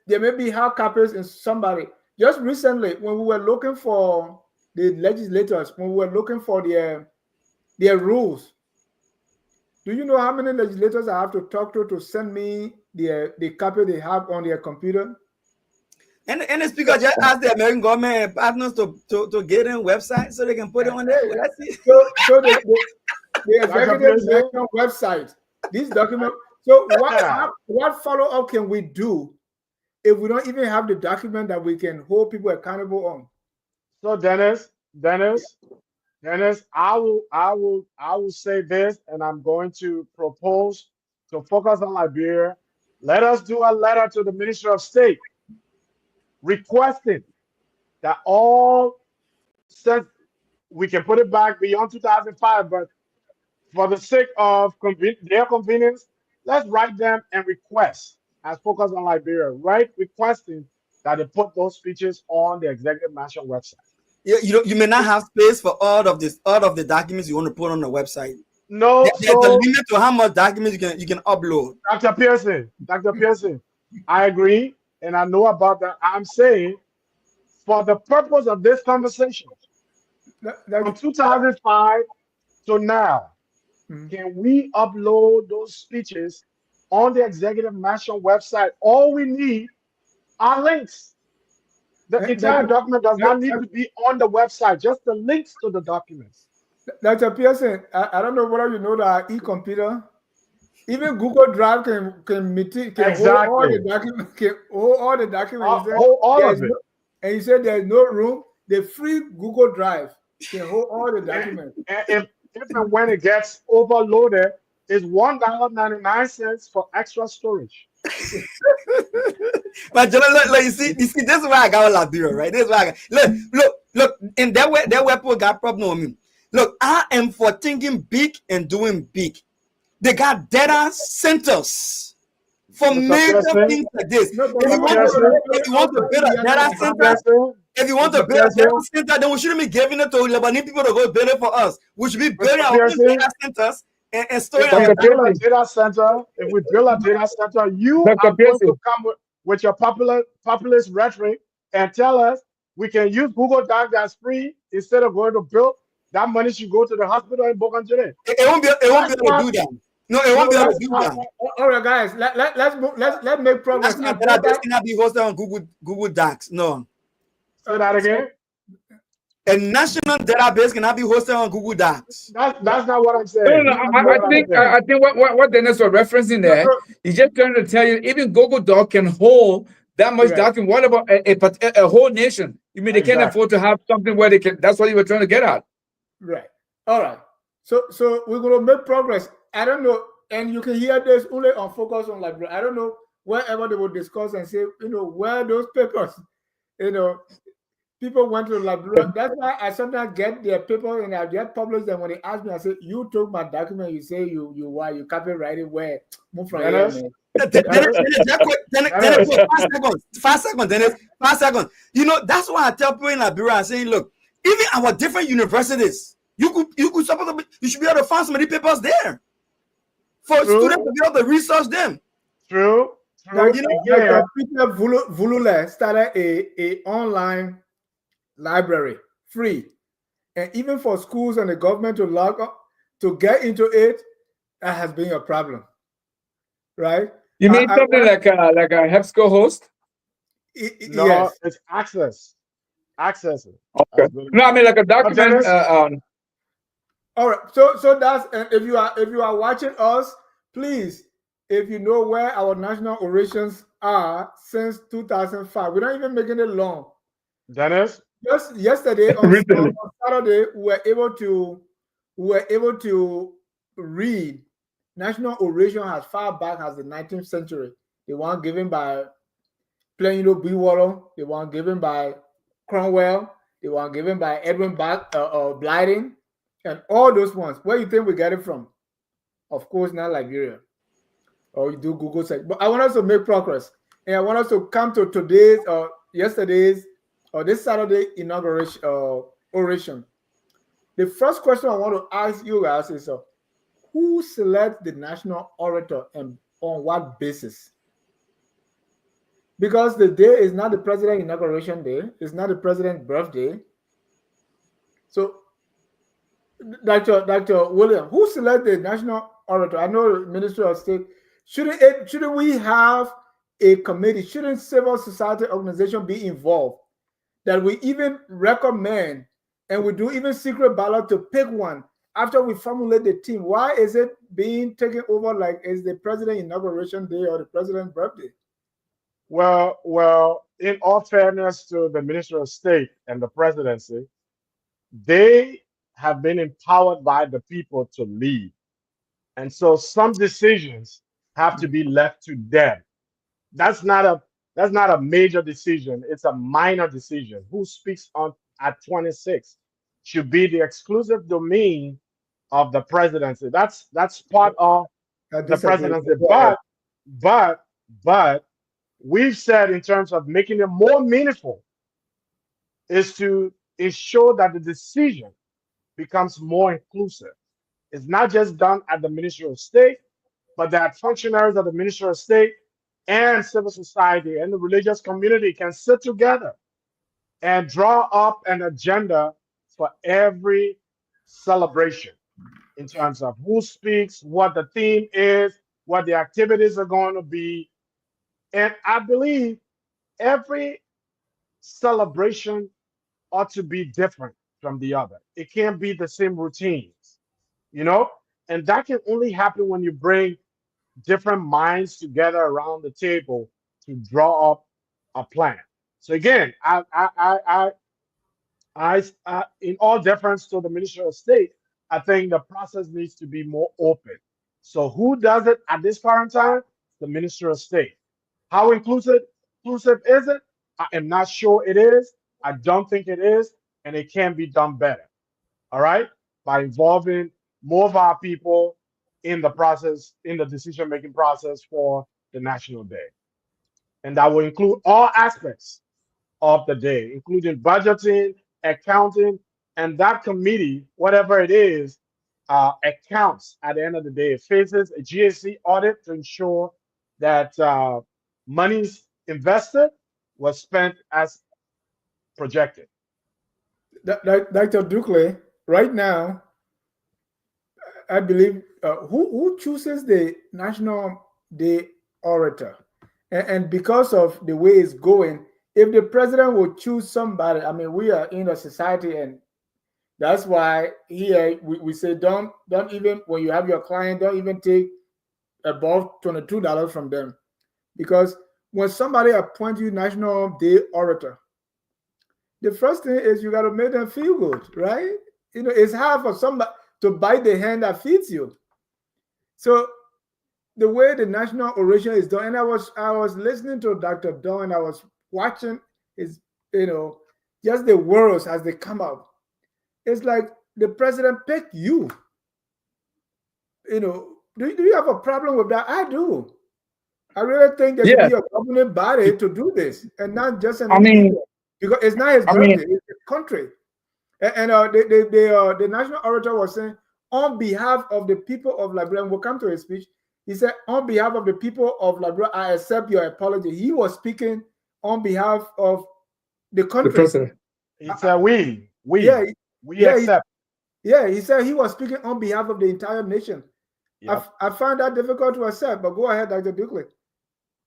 there may be hard copies in somebody. Just recently, when we were looking for the legislators, when we were looking for their rules, do you know how many legislators I have to talk to send me the copy they have on their computer? And the speaker just asked the American government and partners to get in website so they can put it on there. That's it. So the executive national website, these documents. So what follow-up can we do if we don't even have the document that we can hold people accountable on? So Dennis, I will say this, and I'm going to propose to focus on Liberia. Let us do a letter to the Ministry of State requesting that all, since we can put it back beyond 2005, but for the sake of their convenience, let's write them and request, as Focus on Liberia, right? Requesting that they put those speeches on the Executive Mansion website. You may not have space for all of the documents you want to put on the website. No, There's a limit to how much documents you can upload. Dr. Pearson, I agree, and I know about that. I'm saying, for the purpose of this conversation, From 2005 to now, can we upload those speeches on the Executive Mansion website? All we need are links. The entire document does not need to be on the website, just the links to the documents. Dr. Pearson, I don't know whether you know that e-computer, even Google Drive can hold all the documents, can hold all the documents. All of it. And you said there's no room. The free Google Drive can hold all the documents. And if and when it gets overloaded, it's $1.99 for extra storage. But look, you see, this is why I got Liberia, right? This is why look, and that way people got problem with me. Look, I am for thinking big and doing big. They got data centers for major things like this. If you want to build a data center, then we shouldn't be giving it to Lebanese people to go build it for us. We should be building our own data centers and storing our data center. If we build a data center, you are going to come with your populist rhetoric and tell us we can use Google Docs that's free instead of going to build. That money should go to the hospital in Bokanjere. It won't be able to do that. No, it won't be able to do that. All right, guys, let's make progress. This cannot be hosted on Google Docs. No. Say that again. A national database cannot be hosted on Google Docs. That's not what I'm saying. No, I think what Dennis was referencing there, he's just trying to tell you even Google Doc can hold that much document. What about a whole nation? You mean they can't afford to have something where they can? That's what you were trying to get at. Right. All right. So we're going to make progress. I don't know, and you can hear this only on Focus on Liberia. I don't know wherever they will discuss and say, where those papers, people went to Liberia. That's why I sometimes get their papers and I get published them. When they ask me, I say, you took my document. You say you copyright it where? Move from here, man. Dennis, 5 seconds, Dennis. 5 seconds. That's why I tell people in Liberia, I'm saying, look, even our different universities, you should be able to find some of the papers there for students to be able to research them. True. Peter Vulule started a online library, free, and even for schools and the government to log up to get into it, that has been a problem, right? You mean something like a HEPSCO host? No, yes, it's access. Okay. No, I mean like a document. All right. So that's if you are watching us, please, if you know where our national orations are since 2005, we're not even making it long. Dennis, just yesterday on Saturday, we were able to read national oration as far back as the 19th century. The one given by Plain Bewater, the one given by Cromwell, the one given by Edwin Blyden, and all those ones. Where do you think we get it from? Of course, not Liberia. Or you do Google search. But I want us to make progress. And I want us to come to today's or yesterday's or this Saturday inauguration oration. The first question I want to ask you guys is who selects the national orator and on what basis? Because the day is not the president inauguration day, it's not the president's birthday. So, Dr. William, who selected the national orator? I know the Ministry of State. Shouldn't we have a committee? Shouldn't civil society organization be involved? That we even recommend and we do even secret ballot to pick one after we formulate the team. Why is it being taken over like is the president inauguration day or the president's birthday? Well, in all fairness to the Ministry of State and the presidency, they have been empowered by the people to lead. And so some decisions have to be left to them. That's not a major decision. It's a minor decision. Who speaks on at 26 should be the exclusive domain of the presidency. That's part of the presidency. But we've said in terms of making it more meaningful is to ensure that the decision becomes more inclusive. It's not just done at the Ministry of State, but that functionaries of the Ministry of State and civil society and the religious community can sit together and draw up an agenda for every celebration in terms of who speaks, what the theme is, what the activities are going to be. And I believe every celebration ought to be different from the other. It can't be the same routines, you know? And that can only happen when you bring different minds together around the table to draw up a plan. So again, in all deference to the Ministry of State, I think the process needs to be more open. So who does it at this current time? The Ministry of State. How inclusive is it? I am not sure it is. I don't think it is, and it can be done better. All right, by involving more of our people in the process, in the decision-making process for the National Day, and that will include all aspects of the day, including budgeting, accounting, and that committee, whatever it is, accounts at the end of the day. It faces a GAC audit to ensure that monies invested was spent as projected. Dr. Dukley, right now, I believe who chooses the National Day orator, and because of the way it's going, if the president will choose somebody, I mean, we are in a society, and that's why here we say don't even, when you have your client, don't even take above $22 from them, because when somebody appoints you National Day orator, the first thing is you got to make them feel good, right? You know, it's hard for somebody to bite the hand that feeds you. So the way the national oration is done, and I was listening to Dr. Dunn, I was watching his, just the words as they come out. It's like the president picked you. Do you have a problem with that? I do. I really think there should be a governing body to do this, and not just an individual, because it's not his birthday, it's his country. And the national orator was saying, on behalf of the people of Liberia, and we'll come to his speech, he said, on behalf of the people of Liberia, I accept your apology. He was speaking on behalf of the country. The president. He said, we accept. He said he was speaking on behalf of the entire nation. Yep. I find that difficult to accept, but go ahead, Dr. Dukley.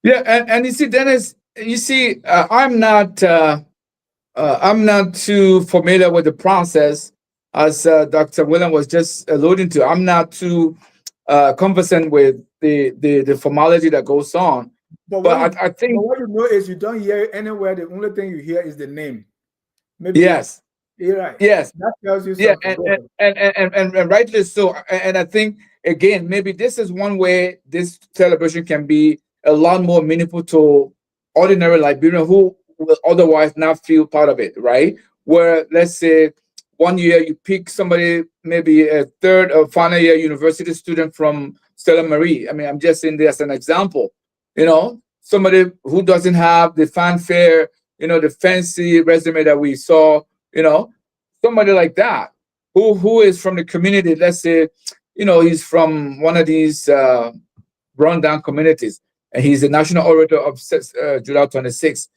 Yeah, and you see, Dennis, I'm not too familiar with the process, as Dr. William was just alluding to. I'm not too conversant with the formality that goes on. But I think what you know is you don't hear anywhere. The only thing you hear is the name. Maybe yes. You're right. Yes. That tells you something. And rightly so. And I think, again, maybe this is one way this celebration can be a lot more meaningful to ordinary Liberians who will otherwise not feel part of it, right? Where, let's say, one year you pick somebody, maybe a third or final year university student from Stella Marie. I mean, I'm just saying this as an example. Somebody who doesn't have the fanfare, the fancy resume that we saw, somebody like that, who is from the community, let's say, he's from one of these rundown communities, and he's the national orator of July 26th.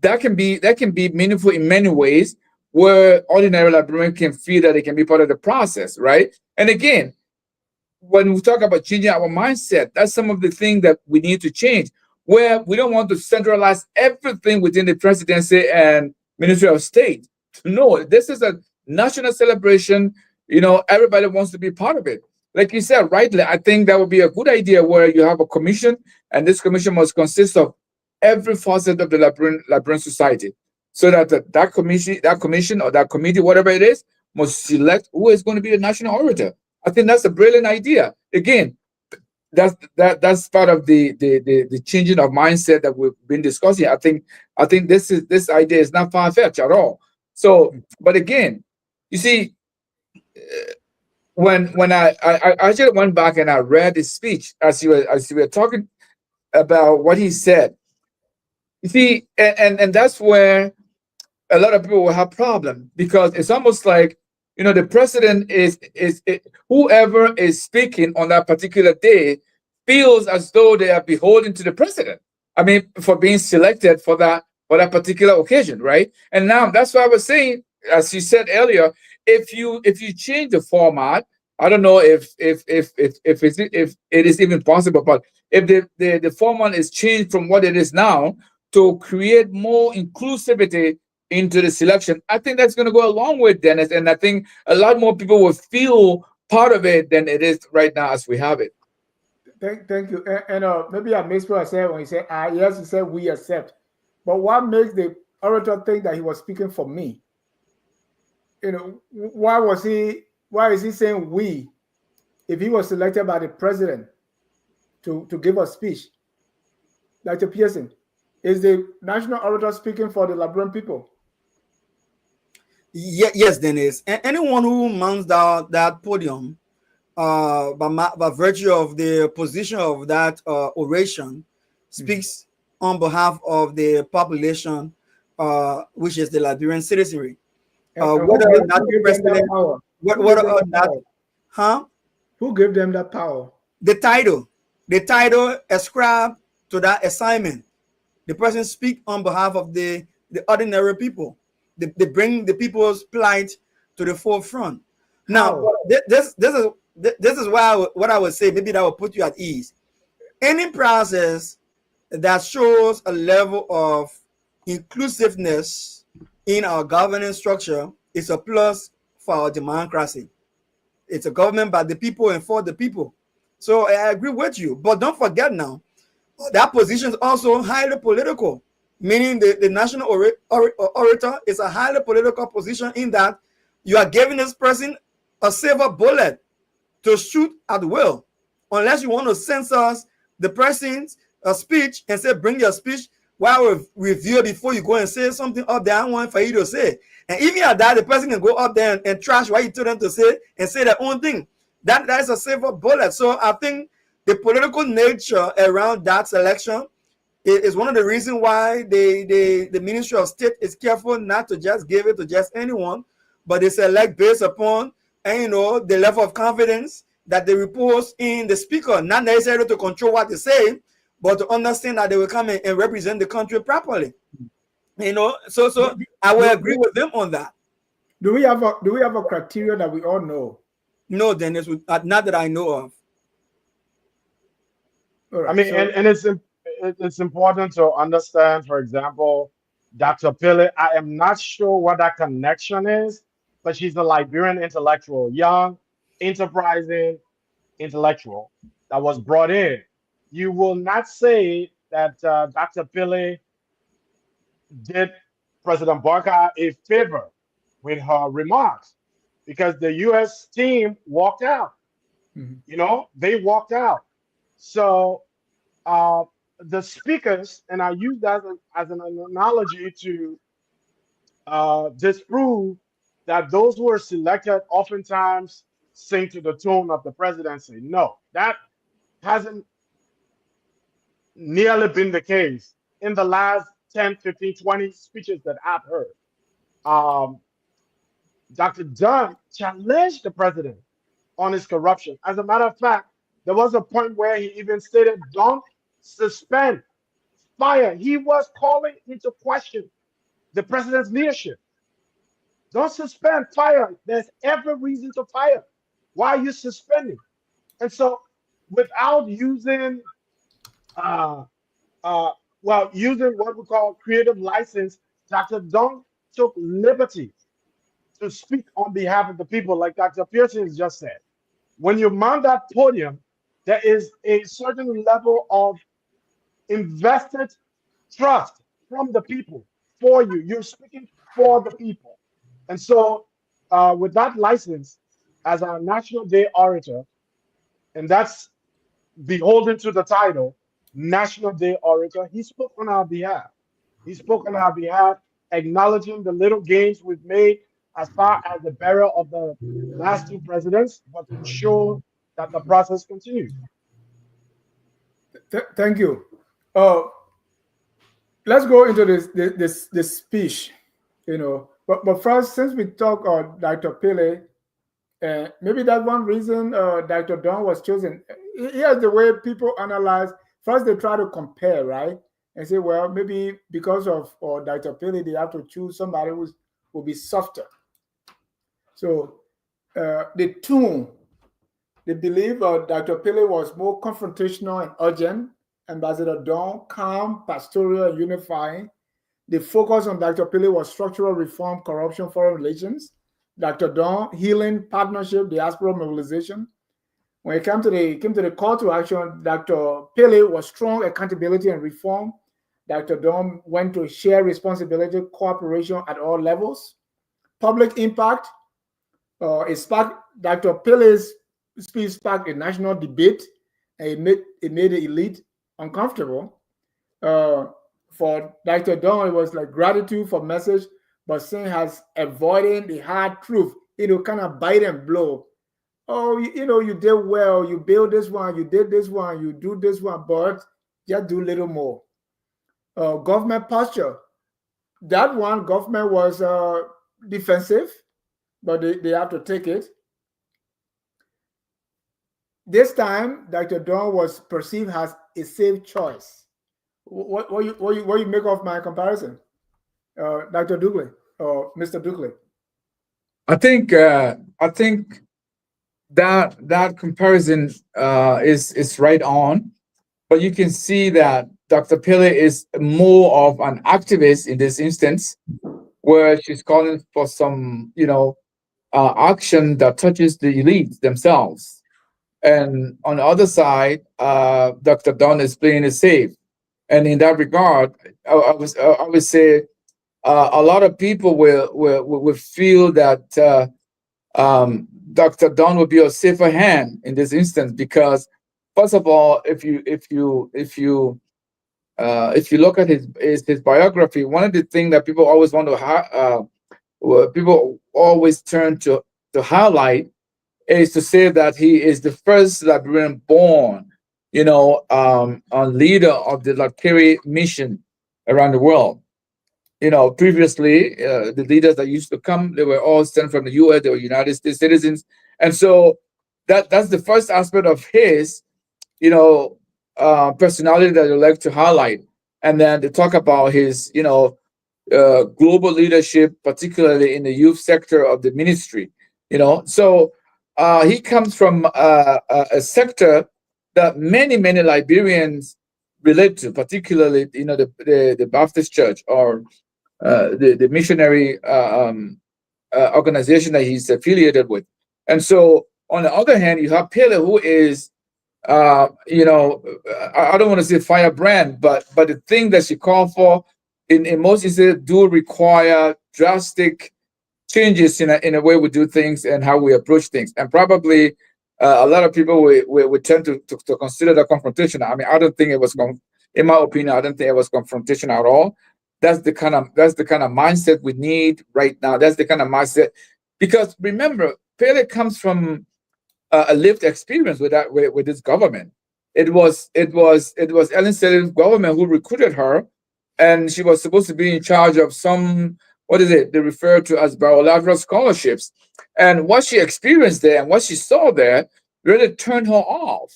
That can be meaningful in many ways, where ordinary Liberians can feel that they can be part of the process, right? And again, when we talk about changing our mindset, that's some of the things that we need to change, where we don't want to centralize everything within the presidency and Ministry of State. No, this is a national celebration. Everybody wants to be part of it. Like you said, rightly, I think that would be a good idea where you have a commission, and this commission must consist of every facet of the Liberian society, so that that commission or that committee, whatever it is, must select who is going to be the national orator. I think that's a brilliant idea. Again, that's part of the changing of mindset that we've been discussing. I think this idea is not far-fetched at all. So, but again, you see, when I actually went back and I read his speech as you were talking about what he said, you see, and that's where a lot of people will have problem, because it's almost like, the president is whoever is speaking on that particular day feels as though they are beholden to the president. I mean, for being selected for that particular occasion, right? And now that's why I was saying as you said earlier, if you change the format, I don't know if it is even possible, but if the format is changed from what it is now to create more inclusivity into the selection, I think that's going to go a long way, Dennis. And I think a lot more people will feel part of it than it is right now as we have it. Thank you. And maybe I missed what I said when he said, yes, he said we accept. But what makes the orator think that he was speaking for me? Why is he saying we if he was selected by the president to give a speech? Dr. Pearson, is the national orator speaking for the Liberian people? Yes, Dennis. Anyone who mounts that podium, by virtue of the position of that oration, speaks on behalf of the population, which is the Liberian citizenry. Whether or not the president, whether or not, huh? Who gave them that power? The title ascribed to that assignment. The person speak on behalf of the ordinary people. They bring the people's plight to the forefront. Now, this is what I would say. Maybe that will put you at ease. Any process that shows a level of inclusiveness in our governance structure is a plus for our democracy. It's a government by the people and for the people. So I agree with you. But don't forget now, that position is also highly political, meaning the national orator is a highly political position in that you are giving this person a silver bullet to shoot at will, unless you want to censor the person's speech and say, bring your speech while we review it before you go and say something up there I want for you to say. And even at that, the person can go up there and trash what you told them to say and say their own thing. That is a silver bullet. So I think the political nature around that selection is one of the reasons why the Ministry of State is careful not to just give it to just anyone, but they select based upon the level of confidence that they repose in the speaker, not necessarily to control what they say, but to understand that they will come in and represent the country properly. So I will agree with them on that. Do we have a criteria that we all know? No, Dennis, not that I know of. Right, I mean, so, and it's important to understand, for example, Dr. Pillay, I am not sure what that connection is, but she's a Liberian intellectual, young, enterprising intellectual that was brought in. You will not say that Dr. Pillay did President Barker a favor with her remarks, because the U.S. team walked out. They walked out. So the speakers, and I use that as an analogy to disprove that those who are selected oftentimes sing to the tune of the presidency. No, that hasn't nearly been the case in the last 10, 15, 20 speeches that I've heard. Dr. Dunn challenged the president on his corruption. As a matter of fact, there was a point where he even stated, don't suspend, fire. He was calling into question the president's leadership. Don't suspend, fire. There's every reason to fire. Why are you suspending? And so, without using, using what we call creative license, Dr. Dunn took liberty to speak on behalf of the people, like Dr. Pearson just said. When you mount that podium, there is a certain level of invested trust from the people for you. You're speaking for the people. And so with that license as our National Day orator, and that's beholden to the title, National Day orator, he spoke on our behalf. He spoke on our behalf, acknowledging the little gains we've made as far as the burial of the last two presidents, but to ensure that the process continues. Thank you. Let's go into this speech, But first, since we talk on Dr. Pillay, maybe that's one reason Dr. Dunn was chosen. Here's the way people analyze. First, they try to compare, right? And say, well, maybe because of Dr. Pillay, they have to choose somebody will be softer. So the tone, they believe Dr. Pele was more confrontational and urgent. Ambassador Dunn, calm, pastoral, and unifying. The focus on Dr. Pele was structural reform, corruption, foreign relations. Dr. Dunn, healing, partnership, diaspora mobilization. When it came to the call to action, Dr. Pele was strong accountability and reform. Dr. Dunn went to share responsibility, cooperation at all levels. Public impact, it sparked Dr. Pele's speech sparked a national debate, and it made the elite uncomfortable. For Dr. Dunn, it was like gratitude for message, but saying has avoiding the hard truth, kind of bite and blow. Oh, you did well, you build this one, you did this one, you do this one, but just do a little more. Government posture. That one, government was defensive, but they have to take it. This time, Dr. Dunn was perceived as a safe choice. What you make of my comparison, Dr. Dugley or Mr. Dugley? I think that comparison is right on, but you can see that Dr. Pele is more of an activist in this instance, where she's calling for some action that touches the elites themselves. And on the other side, Dr. Dunn is playing it safe. And in that regard, I would say a lot of people will feel that Dr. Dunn would be a safer hand in this instance because, first of all, if you look at his biography, one of the things that people always want to people always turn to highlight is to say that he is the first Liberian born, a leader of the Lakiri mission around the world. Previously, the leaders that used to come, they were all sent from the U.S., they were United States citizens. And so that's the first aspect of his, personality that I like to highlight. And then to talk about his, global leadership, particularly in the youth sector of the ministry, So he comes from a sector that many Liberians relate to, particularly, the Baptist Church or the missionary organization that he's affiliated with. And so, on the other hand, you have Pele, who is, I don't want to say firebrand, but the thing that she called for in most instances do require drastic changes in a way we do things and how we approach things. And probably a lot of people would tend to consider that confrontation. I mean, I don't think it was, in my opinion, I don't think it was confrontation at all. That's the kind of mindset we need right now. That's the kind of mindset, because remember, Pele comes from a lived experience with this government. It was Ellen Sele's government who recruited her, and she was supposed to be in charge of some, what is it they refer to as bilateral scholarships. And what she experienced there and what she saw there really turned her off.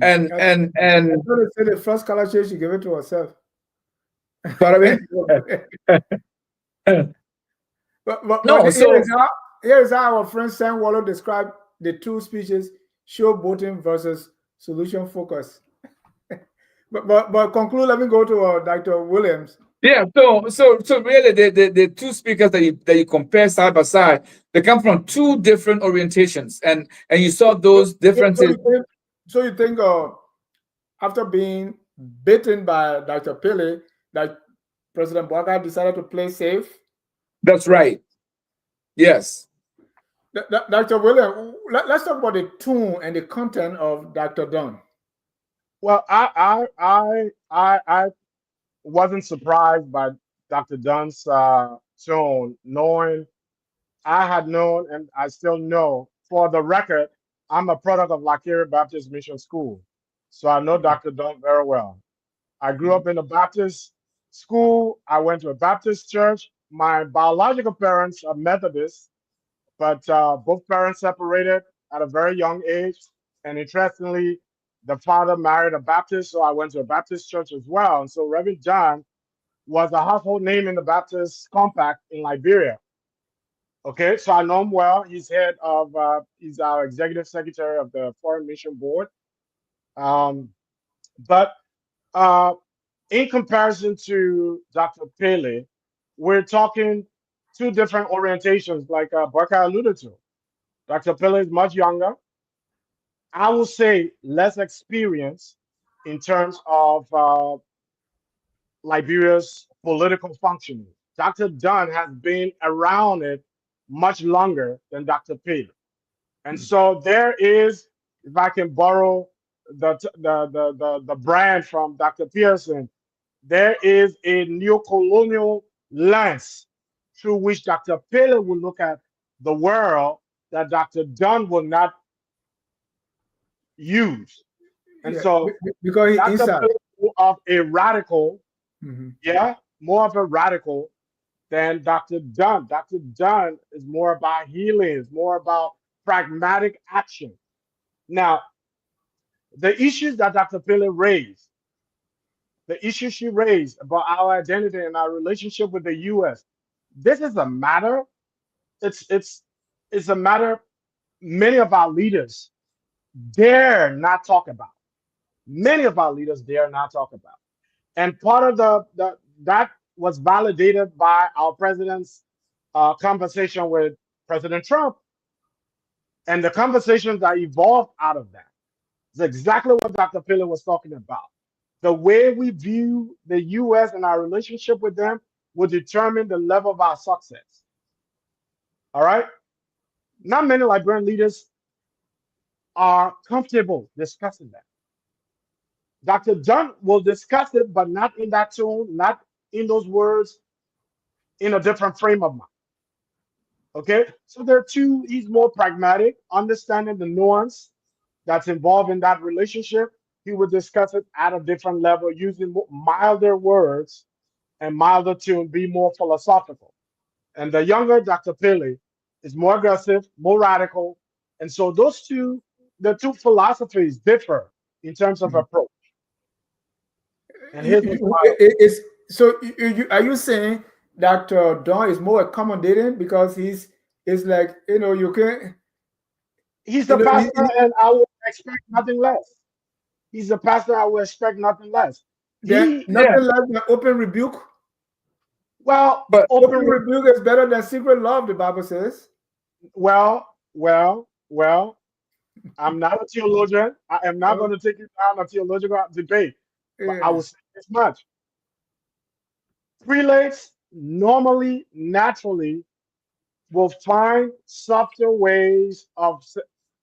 And I'm going to say the first scholarship she gave it to herself. Pardon me? But here's how our friend Sam Wallow described the two speeches: showboating versus solution focus. but conclude. Let me go to Dr. Williams. Yeah. So really, the two speakers that you compare side by side, they come from two different orientations, and you saw those differences. So you think after being bitten by Dr. Pele, that President Bouakai decided to play safe? That's right. Yes. Dr. William, let's talk about the tone and the content of Dr. Dunn. Well, I wasn't surprised by Dr. Dunn's tone, knowing I had known and I still know. For the record, I'm a product of Lakiri Baptist Mission School, so I know Dr. Dunn very well. I grew up in a Baptist school. I went to a Baptist church. My biological parents are Methodists, but both parents separated at a very young age. And interestingly, the father married a Baptist, so I went to a Baptist church as well. And so Reverend John was a household name in the Baptist compact in Liberia. Okay, so I know him well. He's he's our executive secretary of the Foreign Mission Board. But uh, in comparison to Dr. Pele, we're talking two different orientations, like Barker alluded to. Dr. Pele is much younger. I will say less experience in terms of Liberia's political functioning. Dr. Dunn has been around it much longer than Dr. Pele. And so there is, if I can borrow the brand from Dr. Pearson, there is a neocolonial lens through which Dr. Pele will look at the world that Dr. Dunn will not use. And Yeah, so because he Dr. inside. Pele is more of a radical, Mhm. yeah, more of a radical than Dr. Dunn. Dr. Dunn is more about healing, is more about pragmatic action. Now, the issues that Dr. Pele raised, the issues she raised about our identity and our relationship with the U.S., this is a matter. It's a matter many of our leaders dare not talk about. Many of our leaders dare not talk about. And part of that was validated by our president's conversation with President Trump and the conversations that evolved out of that. It's exactly what Dr. Pele was talking about. The way we view the U.S. and our relationship with them will determine the level of our success. All right? Not many Liberian leaders are comfortable discussing that. Dr. Dunn will discuss it, but not in that tone, not in those words, in a different frame of mind. Okay? So there are two, he's more pragmatic, understanding the nuance that's involved in that relationship. He would discuss it at a different level, using milder words and milder tune, be more philosophical. And the younger Dr. Pele is more aggressive, more radical. And so the two philosophies differ in terms of approach. And here's what's wild. Are you saying that Don is more accommodating because he's like, you can, He's you a know pastor, and I would expect nothing less. He's a pastor, I would expect nothing less. nothing like the open rebuke. Well, But Open rebuke is better than secret love, the Bible says. well. I'm not a theologian. I am not going to take you down a theological debate, but I Yeah. will say this much. Prelates normally, naturally, will find softer ways of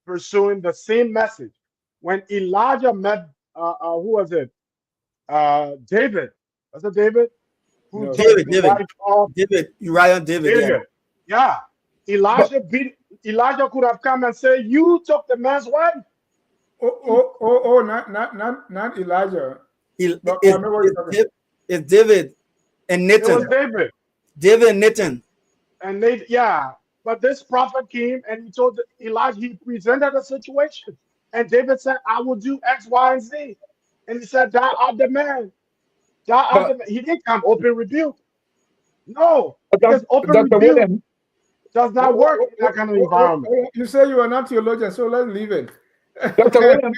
pursuing the same message. When Elijah met, who was it? David. Was it David? Who No. took David, the wife of Uriah David, yeah. David? Yeah. Elijah could have come and said, "You took the man's wife." Not Elijah. It's, But I remember what you're talking. it's David and It was Nathan. David. David and Nathan. And they, yeah. But this prophet came and he told Elijah, he presented a situation. And David said, "I will do X, Y, and Z." And he said, "Thou art the man. Thou art the man." He didn't come open rebuke. No, because open Dr. rebuke William, does not work in that kind of environment. You say you are not theologian, so let's leave it. Dr. William,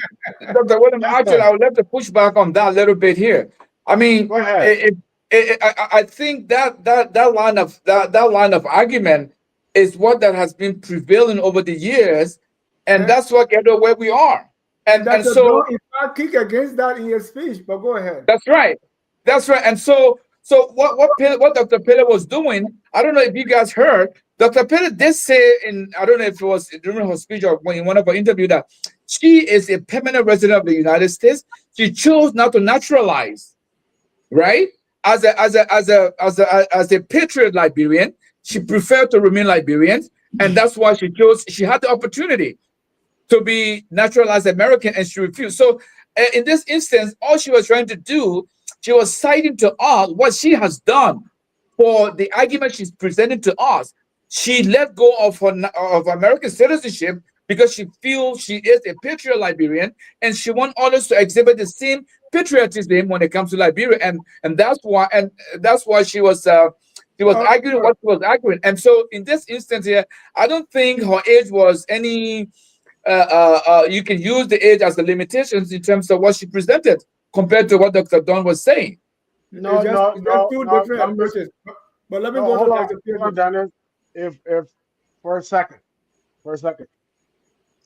Dr. William, Yes, actually, sir. I would like to push back on that a little bit here. I mean, Go ahead. I think that line of argument is what that has been prevailing over the years, and that's what get us where we are. And Dr. so Don, in fact, kick against that in your speech, but go ahead. that's right. And so what Dr. Pele was doing, I don't know if you guys heard, Dr. Pele did say I don't know if it was during her speech or in one of her interviews, that she is a permanent resident of the United States. She chose not to naturalize, right? As a patriot Liberian, she preferred to remain Liberian, and that's why she had the opportunity to be naturalized American, and she refused. So in this instance, all she was trying to do, she was citing to us what she has done for the argument she's presenting to us. She let go of American citizenship because she feels she is a patriot Liberian, and she wants others to exhibit the same patriotism when it comes to Liberia, and that's why she was She was Oh, arguing what she was arguing. And so in this instance here, I don't think her age was any you can use the age as the limitations in terms of what she presented compared to what Dr. Dunn was saying. No, no, it's just no, two no, different no, approaches. But let me no. go to Hold on, Dr. hold on, Pearson. Dennis. If for a second,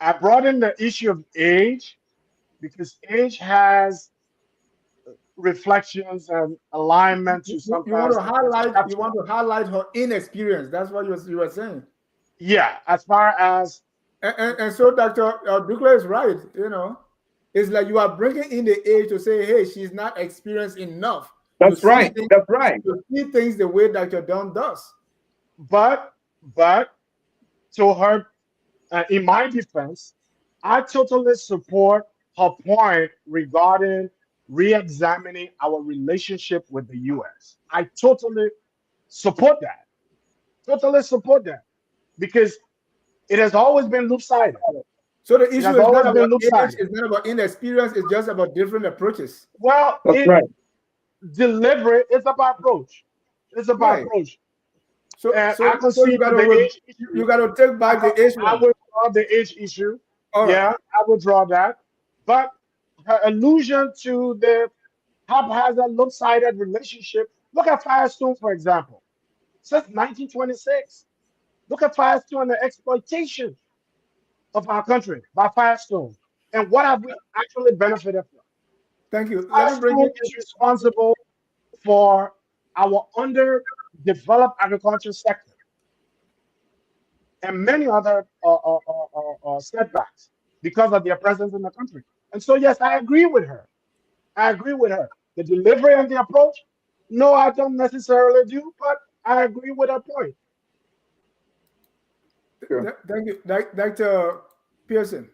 I brought in the issue of age because age has reflections and alignment to You want sometimes to the highlight. You perception. want to highlight her inexperience. That's what you were saying. Yeah, as far as And so Dr. Dukla is right. It's like you are bringing in the age to say, hey, she's not experienced enough to That's see right. things, That's right. the way Dr. Dunn does. but to her, in my defense, I totally support her point regarding re-examining our relationship with the U.S. I totally support that. Totally support that because it has always been loop-sided. So the It issue has is not always been about age, loop-sided. it's not about inexperience, it's just about different approaches. Well, That's right. delivery is about approach. It's about Right. approach. So And so I so you concede to gotta the age issue. you gotta take back the age I one. withdraw the age issue. All right. Yeah, I withdraw that. But her allusion to the haphazard, lopsided relationship. Look at Firestone, for example. Since 1926, look at Firestone and the exploitation of our country by Firestone. And what have we actually benefited from? Thank you. Let me bring Firestone you is responsible for our underdeveloped agriculture sector and many other setbacks because of their presence in the country. And so, yes, I agree with her. I agree with her. The delivery and the approach, no, I don't necessarily do, but I agree with her point. Sure. thank you, Dr. Pearson.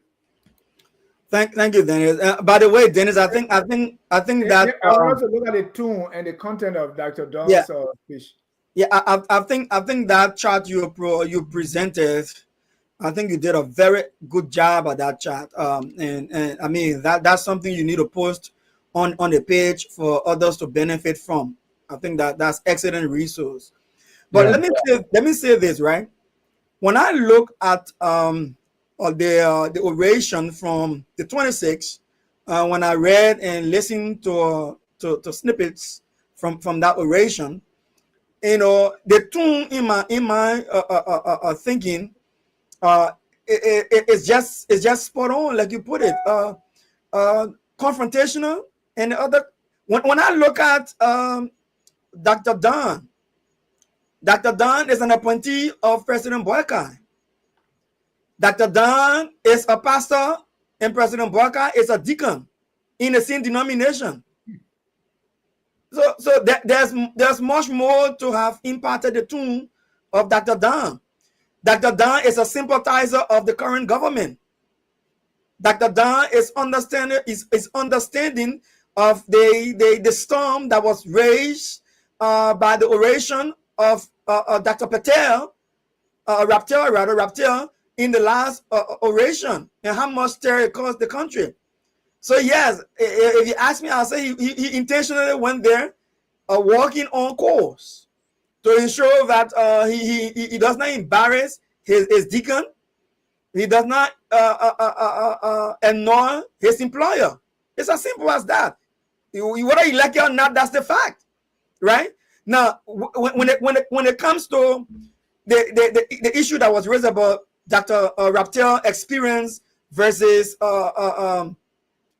Thank you, Dennis. By the way, Dennis, I think that I want us to look at the tone and the content of Dr. yeah, Dunn's speech. yeah, I think that chart you presented, I think you did a very good job at that chart. And I mean that's something you need to post on the page for others to benefit from. I think that's excellent resource. But Yeah. let me say this, right? When I look at the oration from the 26th, when I read and listened to snippets from that oration, the tone in my thinking, it's just spot on, like you put it, confrontational. And the other, when I look at Dr. Dunn, Dr. Dunn is an appointee of President Boyka. Dr. Dunn is a pastor, and President Boyka is a deacon in the same denomination. So there's much more to have impacted the tune of Dr. Dunn. Dr. Dunn is a sympathizer of the current government. Dr. Dunn is understanding of the storm that was raised by the oration of Dr. Raptel in the last oration, and how much terror it caused the country. So yes, if you ask me, I'll say he intentionally went there, walking on course to ensure that he does not embarrass his deacon. He does not annoy his employer. It's as simple as that. Whether you like it or not, that's the fact, right? Now, when it comes to the issue that was raised about Dr. Raptel experience versus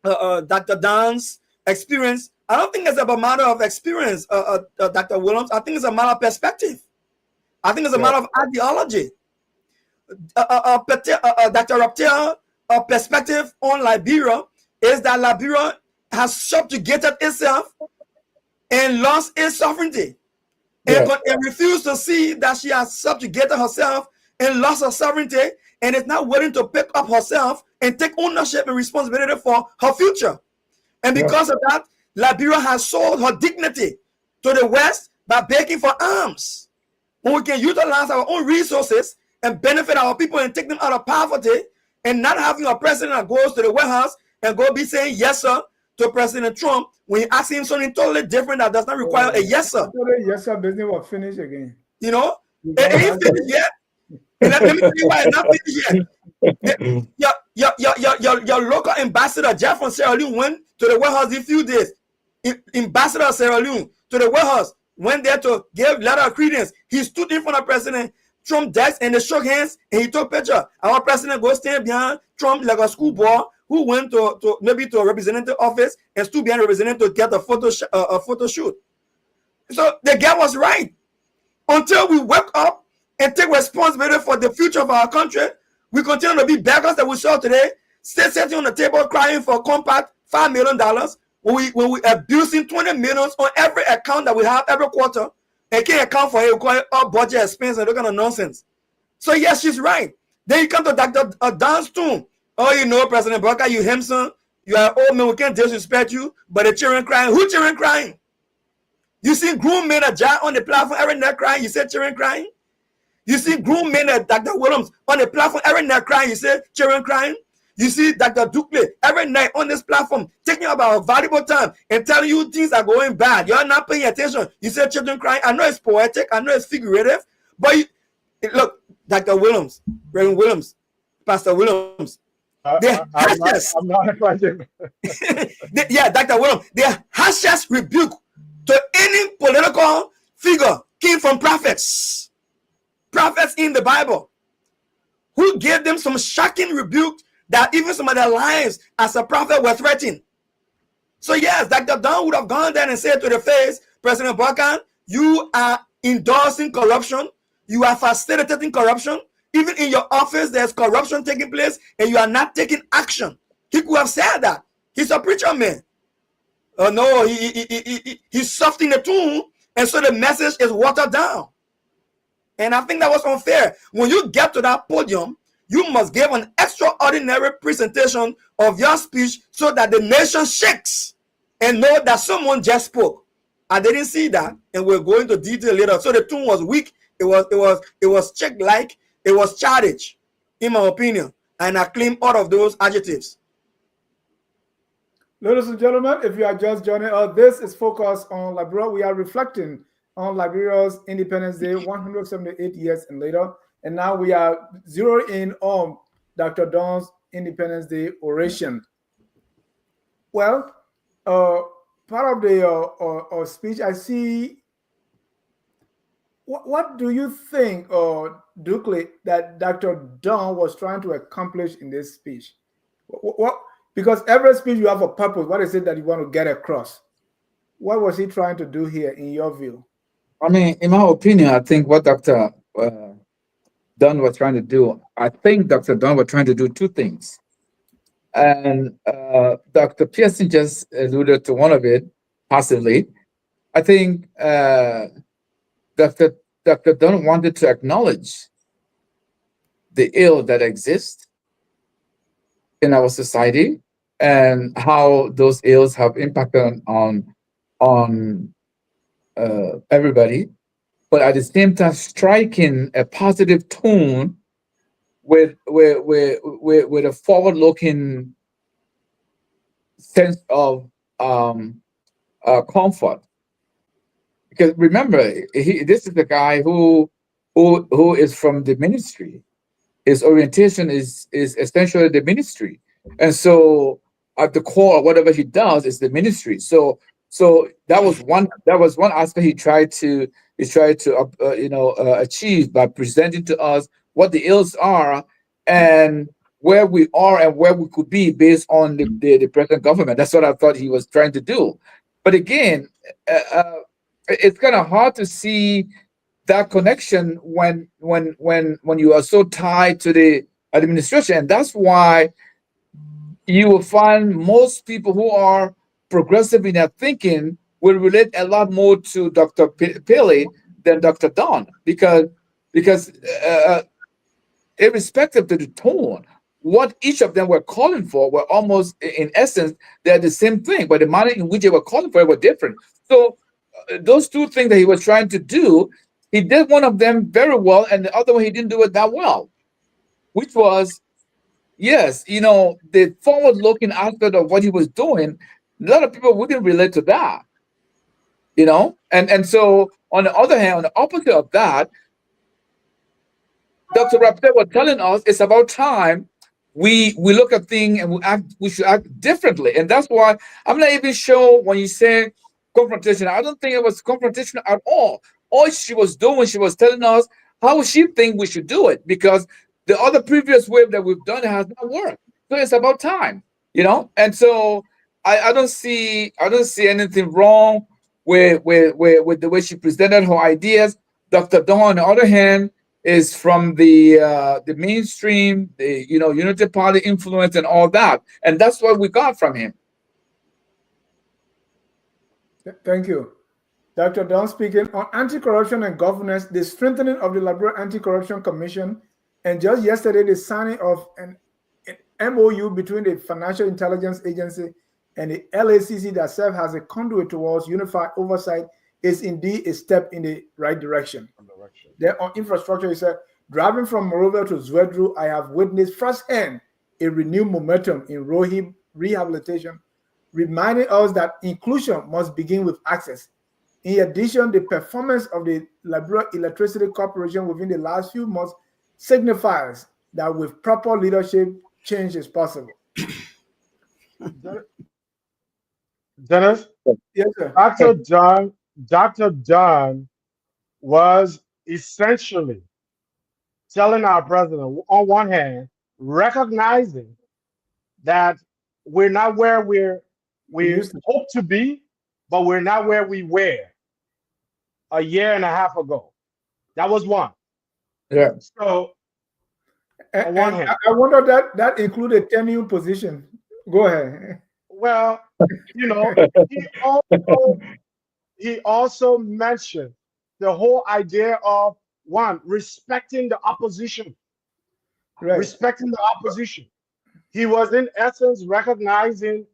Dr. Dunn's experience, I don't think it's about a matter of experience, Dr. Williams. I think it's a matter of perspective. I think it's a matter of ideology. Dr. Raptel's perspective on Liberia is that Liberia has subjugated itself and lost its sovereignty, and refused to see that she has subjugated herself and lost her sovereignty, and is not willing to pick up herself and take ownership and responsibility for her future. And because of that, Liberia has sold her dignity to the West by begging for arms. When we can utilize our own resources and benefit our people and take them out of poverty, and not having a president that goes to the White House and go be saying yes sir to President Trump when you ask him something totally different that does not require a yes I sir. thought the yes sir business was finished again. You know, You it don't ain't have finished to. yet. And let me tell you why it's not finished yet. Your local ambassador Jeff from Sierra Leone went to the White House in a few days. Ambassador of Sierra Leone to the White House went there to give letter of credence. He stood in front of President Trump desk and they shook hands and he took picture. Our president go stand behind Trump like a schoolboy who went to maybe to a representative office and stood behind a representative to get a photo shoot. So the guy was right. Until we wake up and take responsibility for the future of our country, we continue to be beggars that we saw today, sitting on the table crying for a compact $5 million when we abusing 20 millions on every account that we have every quarter and can't account for it, we call it our budget expense and that kind of nonsense. So yes, she's right. Then you come to Dr. Dunn's tomb. Oh, you know, President Barker, you Hemson, you are old man, we can't disrespect you, but the children crying. Who children crying? You see groom men at Jack on the platform every night crying, you said children crying? You see groom men at Dr. Williams on the platform every night crying, you said children crying? You see Dr. Dukley every night on this platform taking up our valuable time and telling you things are going bad. You're not paying attention. You said children crying. I know it's poetic, I know it's figurative, but look, Dr. Williams, Reverend Williams, Pastor Williams, they're harshest. I'm not quite Yeah, Dr. Williams, their harshest rebuke to any political figure came from prophets in the Bible, who gave them some shocking rebuke that even some of their lives as a prophet were threatened. So yes, Dr. Dunn would have gone there and said to the face, President Barkan, you are endorsing corruption, you are facilitating corruption, even in your office there's corruption taking place and you are not taking action. He could have said that. He's a preacher man. No, he's softening the tune, and so the message is watered down. And I think that was unfair. When you get to that podium, you must give an extraordinary presentation of your speech so that the nation shakes and know that someone just spoke. I didn't see that, and we're going to detail later. So the tune was weak. It was check-like. It was childish, in my opinion, and I claim all of those adjectives. Ladies and gentlemen, if you are just joining us, this is Focus on Liberia. We are reflecting on Liberia's Independence Day, 178 years and later. And now we are zeroing in on Dr. Dunn's Independence Day oration. Well, part of the speech, I see. What do you think, Dukley, that Dr. Dunn was trying to accomplish in this speech? What? Because every speech you have a purpose. What is it that you want to get across? What was he trying to do here, in your view? I mean, in my opinion, I think what Dr. Dunn was trying to do, I think Dr. Dunn was trying to do two things. And Dr. Pearson just alluded to one of it, possibly. I think Dr. Dunn wanted to acknowledge the ill that exists in our society and how those ills have impacted on everybody, but at the same time striking a positive tone with a forward-looking sense of comfort. Because remember, this is the guy who is from the ministry. His orientation is essentially the ministry, and so at the core, whatever he does is the ministry. So that was one aspect he tried to achieve by presenting to us what the ills are and where we are and where we could be based on the present government. That's what I thought he was trying to do. But again, it's kind of hard to see that connection when you are so tied to the administration, and that's why you will find most people who are progressive in their thinking will relate a lot more to Dr. Paley than Dr. Dunn, because irrespective of the tone, what each of them were calling for were almost, in essence, they're the same thing, but the manner in which they were calling for it were different. So those two things that he was trying to do, he did one of them very well, and the other one he didn't do it that well, which was, yes, the forward-looking aspect of what he was doing A lot of people wouldn't relate to that, and so on the other hand, on the opposite of that, Dr. Rapte was telling us it's about time we look at things and we should act differently. And that's why I'm not even sure when you say confrontation, I don't think it was confrontation at all. All she was doing, she was telling us how she think we should do it, because the other previous wave that we've done has not worked. So it's about time. And so I don't see anything wrong with the way she presented her ideas. Dr. Dunn, on the other hand, is from the mainstream, the Unity Party influence and all that, and that's what we got from him. Thank you. Dr. Dunn speaking on anti-corruption and governance, the strengthening of the Liberia Anti-Corruption Commission, and just yesterday the signing of an MOU between the Financial Intelligence Agency and the LACC that serves as a conduit towards unified oversight is indeed a step in the right direction. Then on infrastructure, he said, driving from Monrovia to Zwedru, I have witnessed firsthand a renewed momentum in road rehabilitation, reminding us that inclusion must begin with access. In addition, the performance of the Liberia Electricity Corporation within the last few months signifies that with proper leadership, change is possible. Dennis? Yes, sir. Dr. Dunn was essentially telling our president, on one hand, recognizing that we're not where we hope to be, but we're not where we were a year and a half ago. That was one. Yeah. So on one hand, I wonder that included tenure position. Go ahead. Well, he also mentioned the whole idea of one, respecting the opposition. Right. Respecting the opposition. He was in essence recognizing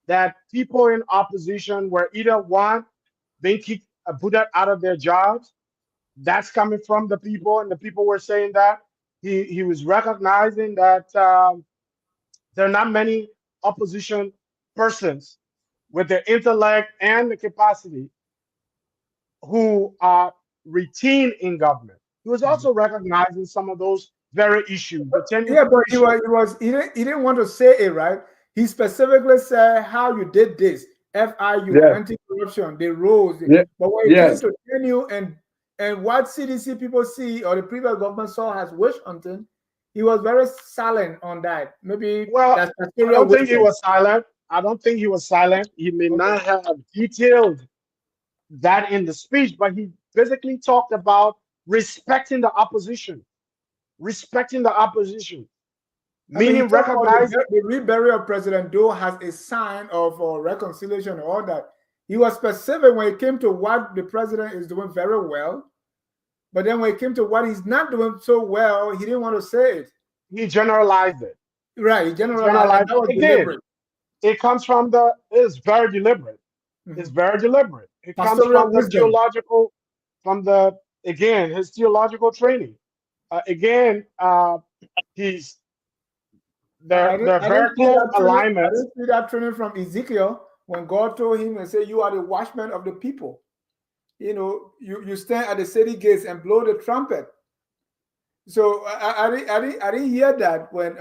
that people in opposition were either one, being kicked, put out of their jobs. That's coming from the people, and the people were saying that. He was recognizing that there are not many opposition persons with the intellect and the capacity who are retained in government. He was also recognizing some of those very issues. But he didn't want to say it, right? He specifically said how you did this, FIU, anti-corruption, the rules. But when it came to tenure and what CDC people see or the previous government saw as witch hunting, he was very silent on that. Maybe I don't think he was silent. I don't think he was silent. He may not have detailed that in the speech, but he basically talked about respecting the opposition. Respecting the opposition. Meaning recognizing the reburial of President Doe has a sign of reconciliation and all that. He was specific when it came to what the president is doing very well. But then when it came to what he's not doing so well, he didn't want to say it. He generalized it. Right, he generalized it. That was deliberate. It comes from it's very deliberate. It's very deliberate. It comes from the theological, his theological training. He's the very close alignment. I didn't see that training from Ezekiel when God told him and said, "You are the watchman of the people. You stand at the city gates and blow the trumpet." So I didn't hear that when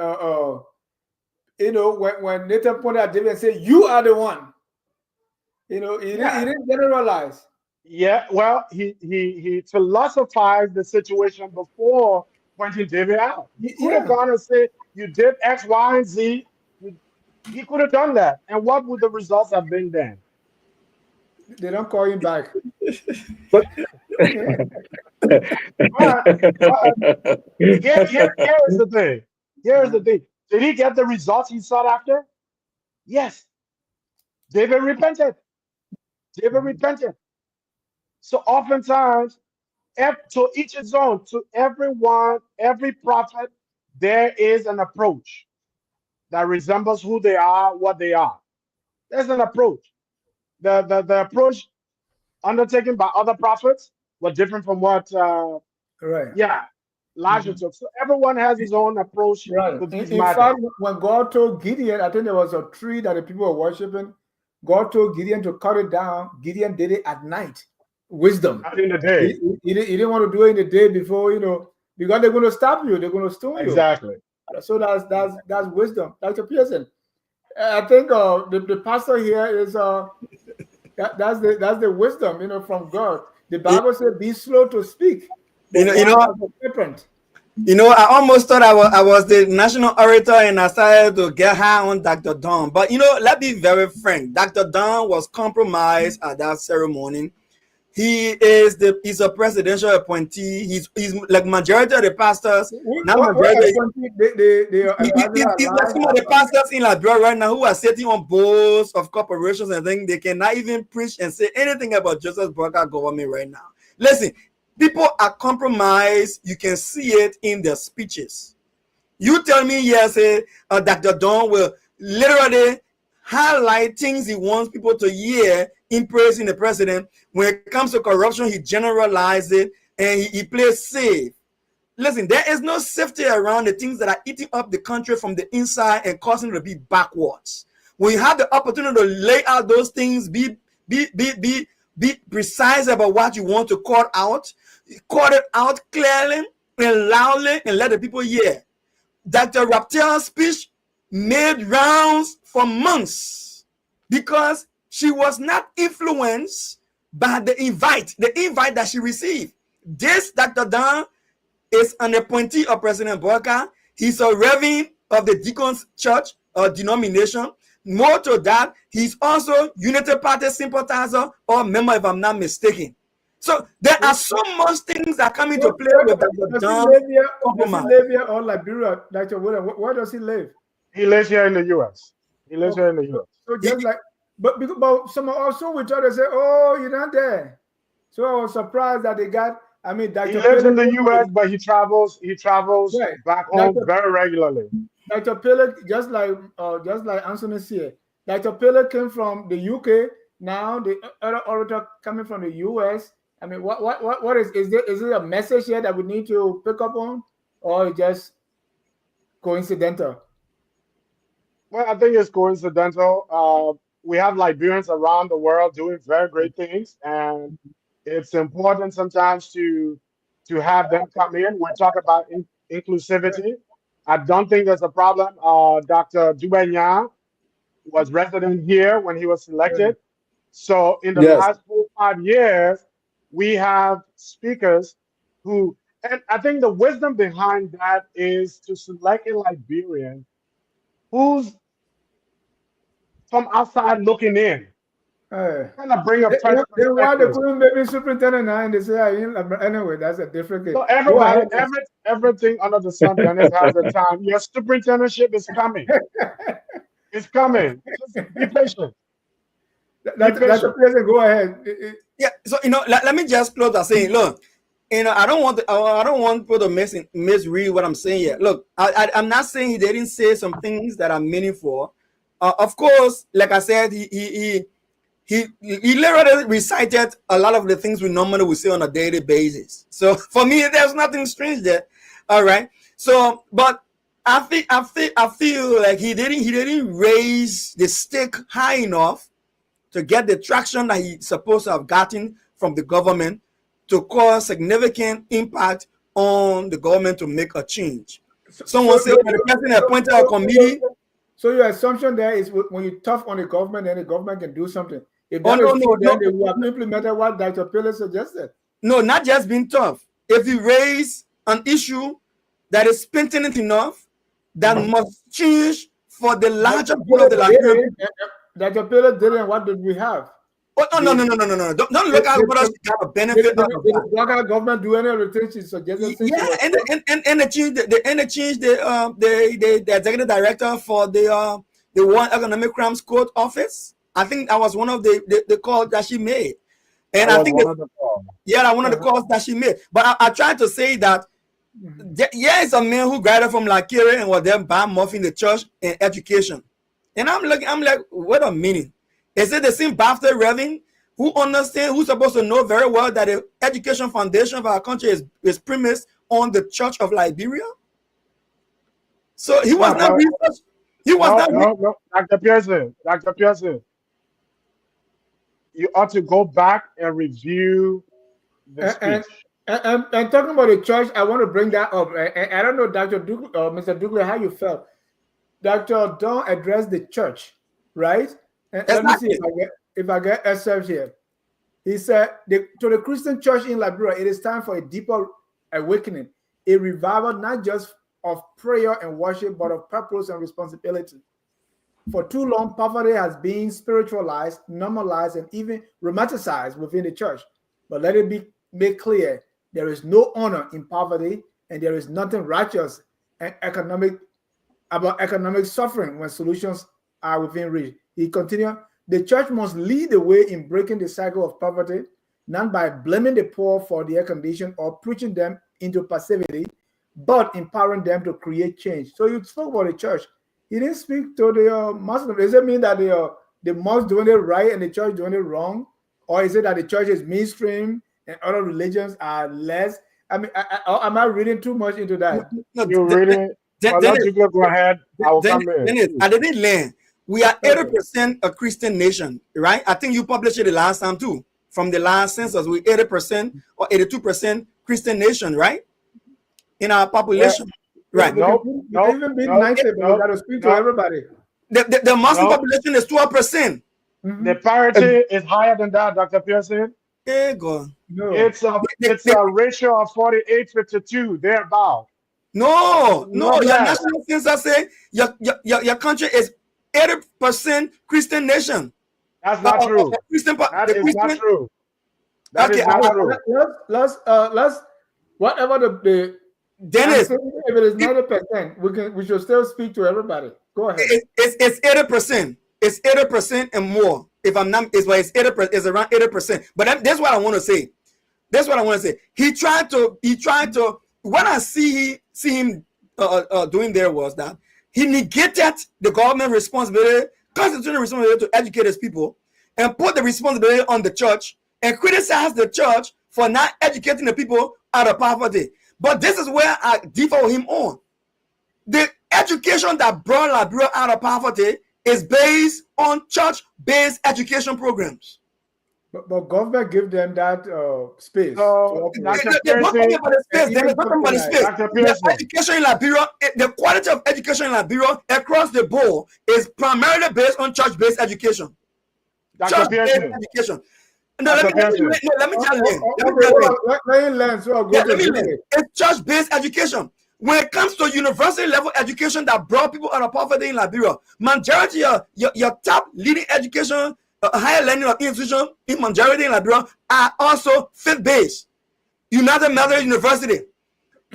when Nathan pointed at David and said, "You are the one." He didn't generalize. Yeah, well, he philosophized the situation before pointing David out. He could have gone and said, "You did X, Y, and Z." He could have done that, and what would the results have been then? They don't call him back. But here is the thing. Here is the thing. Did he get the results he sought after? Yes. David repented. So oftentimes, to each his own, to everyone, every prophet, there is an approach that resembles who they are, what they are. There's an approach. The approach undertaken by other prophets was different from what Elijah took. So everyone has his own approach. Right. In fact, when God told Gideon, I think there was a tree that the people were worshiping, God told Gideon to cut it down. Gideon did it at night. Wisdom. Not in the day. He didn't want to do it in the day before, because they're going to stop you. They're going to stone you. Exactly. So that's wisdom. Dr. Pearson, I think the pastor here is that's the wisdom, from God. The Bible says, "Be slow to speak." I almost thought I was the national orator, and I started to get high on Dr. Dunn. But let's be very frank. Dr. Dunn was compromised at that ceremony. He's a presidential appointee. He's like majority of the pastors. He's like some of the pastors in Liberia right now who are sitting on boards of corporations and things. They cannot even preach and say anything about Joseph Boakai government right now. Listen, people are compromised. You can see it in their speeches. You tell me, yes, Dr. Dunn will literally highlight things he wants people to hear in praising the president. When it comes to corruption, he generalizes it and he plays safe. Listen, there is no safety around the things that are eating up the country from the inside and causing it to be backwards. When you have the opportunity to lay out those things, be precise about what you want to call it out clearly and loudly and let the people hear. Dr. Raptel's speech made rounds for months because she was not influenced by the invite that she received. This Dr. Dunn is an appointee of President Boakai. He's a reverend of the Deacons Church or denomination. More to that, he's also Unity Party sympathizer or member, if I'm not mistaken. So there are so much things that come into play with Dr. Dunn. Does he live here or Liberia, Dr. William? Where does he live? He lives here in the U.S. He lives here in the U.S. So just like, but some also we try to say, "Oh, you're not there." So I was surprised that they got. I mean, Dr. He lives in the U.S., but he travels back home very regularly. Dr. Pillock, just like Anthony said, Dr. Pillock came from the UK. Now the other orator coming from the US. I mean, what is it a message here that we need to pick up on, or just coincidental? Well, I think it's coincidental. We have Liberians around the world doing very great things, and it's important sometimes to have them come in. We talk about inclusivity. I don't think there's a problem. Dr. Dubenya was resident here when he was selected. So in the last 4 or 5 years, we have speakers who, and I think the wisdom behind that is to select a Liberian who's from outside looking in. Kind of bring a fresh perspective. Why they couldn't maybe superintendent now and they say, anyway, that's a different case. So everything under the sun, Dennis, has a time. Your superintendentship is coming. It's coming. Just be patient. That's a person. Go ahead. Yeah. So let me just close by saying, look, I don't want people to misread what I'm saying here. Look, I'm not saying he didn't say some things that are meaningful. Of course, like I said, he literally recited a lot of the things we normally would say on a daily basis. So for me, there's nothing strange there. All right. So, but I feel like he didn't raise the stake high enough to get the traction that he's supposed to have gotten from the government to cause significant impact on the government to make a change. Someone said when the president appointed a committee. So your assumption there is when you tough on the government, then the government can do something. If that is true, then they will have implemented what Dr. Pillock suggested. No, not just being tough. If you raise an issue that is pertinent enough, that must change for the larger good of the Liberian. Dr. Pillock didn't. What did we have? Oh, no. Don't look at what else you got a benefit of that. Did government do any of the things she suggested? Yeah, and they changed the executive director for the World Economic Crimes Court office. I think that was one of the calls that she made. And I think one of the calls that she made. But I tried to say that it's a man who graduated from Liberia and was then bomb off in the church and education. And I'm like, wait a minute. Is it the same BAFTA Reverend who understands, who's supposed to know very well that the education foundation of our country is premised on the Church of Liberia? So he was not research. He was not. No, Dr. Pearson. you ought to go back and review the And, speech. and talking about the church, I want to bring that up. I don't know, Dr. Mr. Douglas, how you felt. Dr. Dunn addressed the church, right? And let me see Exactly. if I get excerpts here. He said, to the Christian church in Liberia, it is time for a deeper awakening, a revival not just of prayer and worship, but of purpose and responsibility. For too long, poverty has been spiritualized, normalized, and even romanticized within the church. But let it be made clear, there is no honor in poverty, and there is nothing righteous and about economic suffering when solutions are within reach. He continued, the church must lead the way in breaking the cycle of poverty, not by blaming the poor for their condition or preaching them into passivity, but empowering them to create change. So you spoke about the church. He didn't speak to the Muslims. Does it mean that the mosque doing it right and the church doing it wrong? Or is it that the church is mainstream and other religions are less? I mean, am I reading too much into that? No, You're reading. Well, let Dennis, you go ahead. I will come in. Dennis, please. I didn't learn. We are Okay. 80% a Christian nation, right? I think you published it the last time too. From the last census, we 80% or 82% Christian nation, right? In our population, right? Nope, We can even be 90, but we got to speak to everybody. The Muslim No. population is 12%. The parity is higher than that, Dr. Pearson. Hey God. No. It's a ratio of 48-52, thereabout. No, Not your less. national census say your country is 80% Christian nation. That's not true. That That is not true. That is not true. Let's whatever the Dennis, answer, if it is 90%, we should still speak to everybody. Go ahead. it's 80%. It's 80% and more. If I'm not, it's 80%. It's around 80%. But that's what I want to say. That's what I want to say. He tried to. What I see him doing there was that he negated the government responsibility, constitutional responsibility to educate his people, and put the responsibility on the church and criticize the church for not educating the people out of poverty. But this is where I differ him on. The education that brought Liberia out of poverty is based on church-based education programs. But government give them that space. So, Dr. They're not talking about the space. They're not talking about the space. Dr. The Pearson. education in Liberia, the quality of education in Liberia across the board is primarily based on church-based education. Dr. Church-based Pearson. education. No, let me just learn. Let me learn. It's church-based education. When it comes to university level education that brought people out of poverty in Liberia, majority of your top leading education, higher learning institutions in majority in Liberia are also faith-based. United Methodist University,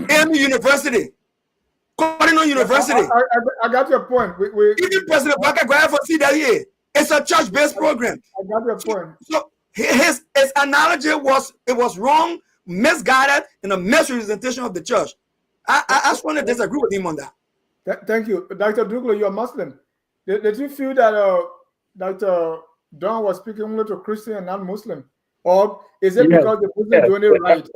AMU University, Cardinal University. I got your point. Even President Baka Graya for CWA, it's a church-based program. I got your point. So his analogy was wrong, misguided, and a misrepresentation of the church. I just want to disagree with him on that. Thank you. Dr. Douglas, you're Muslim. Did you feel that Dr. Dunn was speaking only to Christian and not Muslim? Or is it because the Muslim doing it right?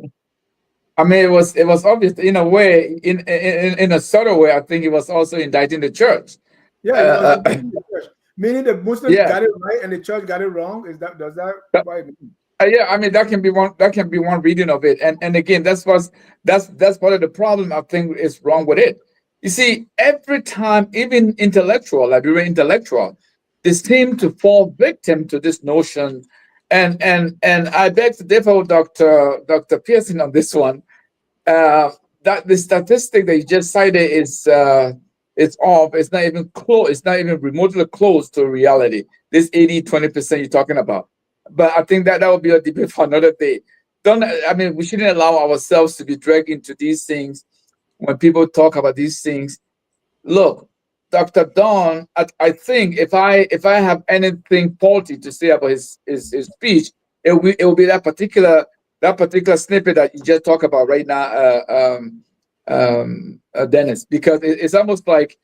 I mean, it was obvious in a way, in a subtle way. I think it was also indicting the church. Yeah, the church. Meaning the Muslims got it right and the church got it wrong. Does that what it mean? Yeah, I mean that can be one reading of it, and again that's part of the problem I think is wrong with it. You see, every time, even Liberian intellectual, they seem to fall victim to this notion, and I beg to differ with Dr. Pearson on this one. That the statistic that you just cited is it's off. It's not even close. It's not even remotely close to reality. This 80-20% you're talking about. But I think that will be a debate for another day. We shouldn't allow ourselves to be dragged into these things when people talk about these things. Look, Dr. Dunn, I think if I have anything faulty to say about his speech, it will be that particular snippet that you just talked about right now, Dennis, because it's almost like,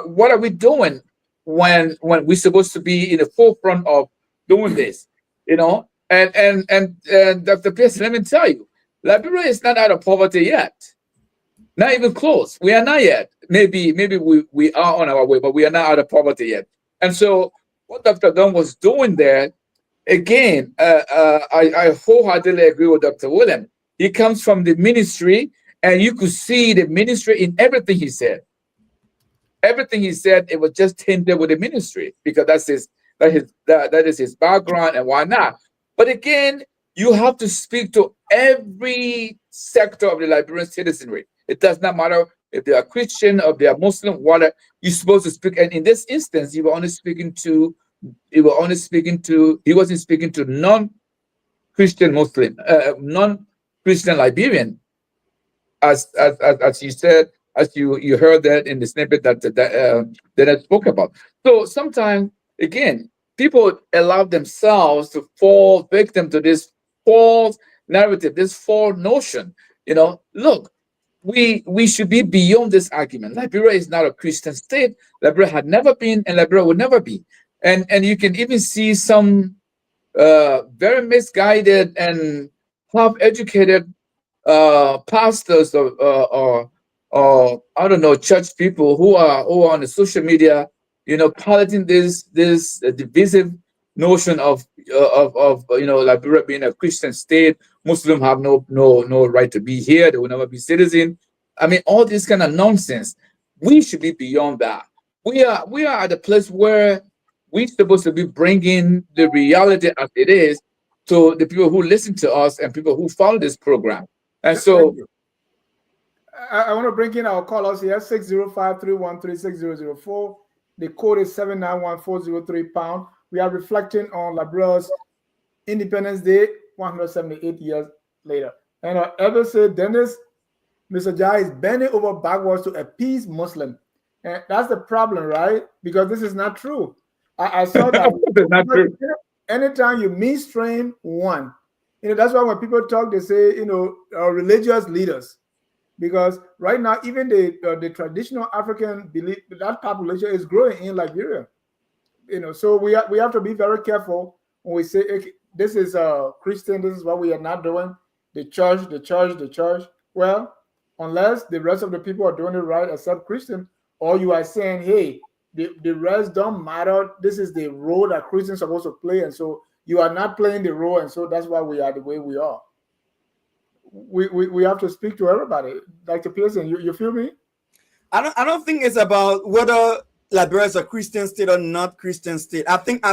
what are we doing when we're supposed to be in the forefront of doing this, and Dr. Pearson, let me tell you, Liberia is not out of poverty yet, not even close. We are not yet. Maybe we are on our way, but we are not out of poverty yet. And so what Dr. Dunn was doing there again, I wholeheartedly agree with Dr. William. He comes from the ministry, and you could see the ministry in everything he said. Everything he said, it was just hindered with the ministry because that is his background, and why not? But again, you have to speak to every sector of the Liberian citizenry. It does not matter if they are Christian or if they are Muslim, whatever. You're supposed to speak. And in this instance, he wasn't speaking to non-Christian Muslim, non-Christian Liberian, as you said, as you heard that in the snippet that I spoke about. So sometimes, again, people allow themselves to fall victim to this false narrative, this false notion. Look, we should be beyond this argument. Liberia is not a Christian state. Liberia had never been, and Liberia will never be. And you can even see some very misguided and half-educated pastors or I don't know, church people who are on the social media, piloting this divisive notion of Liberia being a Christian state. Muslim have no right to be here. They will never be citizen. I mean, all this kind of nonsense. We should be beyond that. We are at a place where we're supposed to be bringing the reality as it is to the people who listen to us and people who follow this program. And so I want to bring in our callers here, 605-313-6004. The code is 791-403#. We are reflecting on Liberia's Independence Day, 178 years later. And ever said, Dennis, Mr. Jai is bending over backwards to appease Muslim. And that's the problem, right? Because this is not true. I saw that. It's not true. Anytime you mainstream one, that's why when people talk, they say, religious leaders. Because right now, even the traditional African belief, that population is growing in Liberia. So we have to be very careful when we say, okay, this is Christian, this is what we are not doing. The church. Well, unless the rest of the people are doing it right, except Christian, or you are saying, hey, the rest don't matter. This is the role that Christians are supposed to play, and so you are not playing the role, and so that's why we are the way we are. We have to speak to everybody. Dr. Pearson, you feel me? I don't think it's about whether Liberia is a Christian state or not Christian state. I think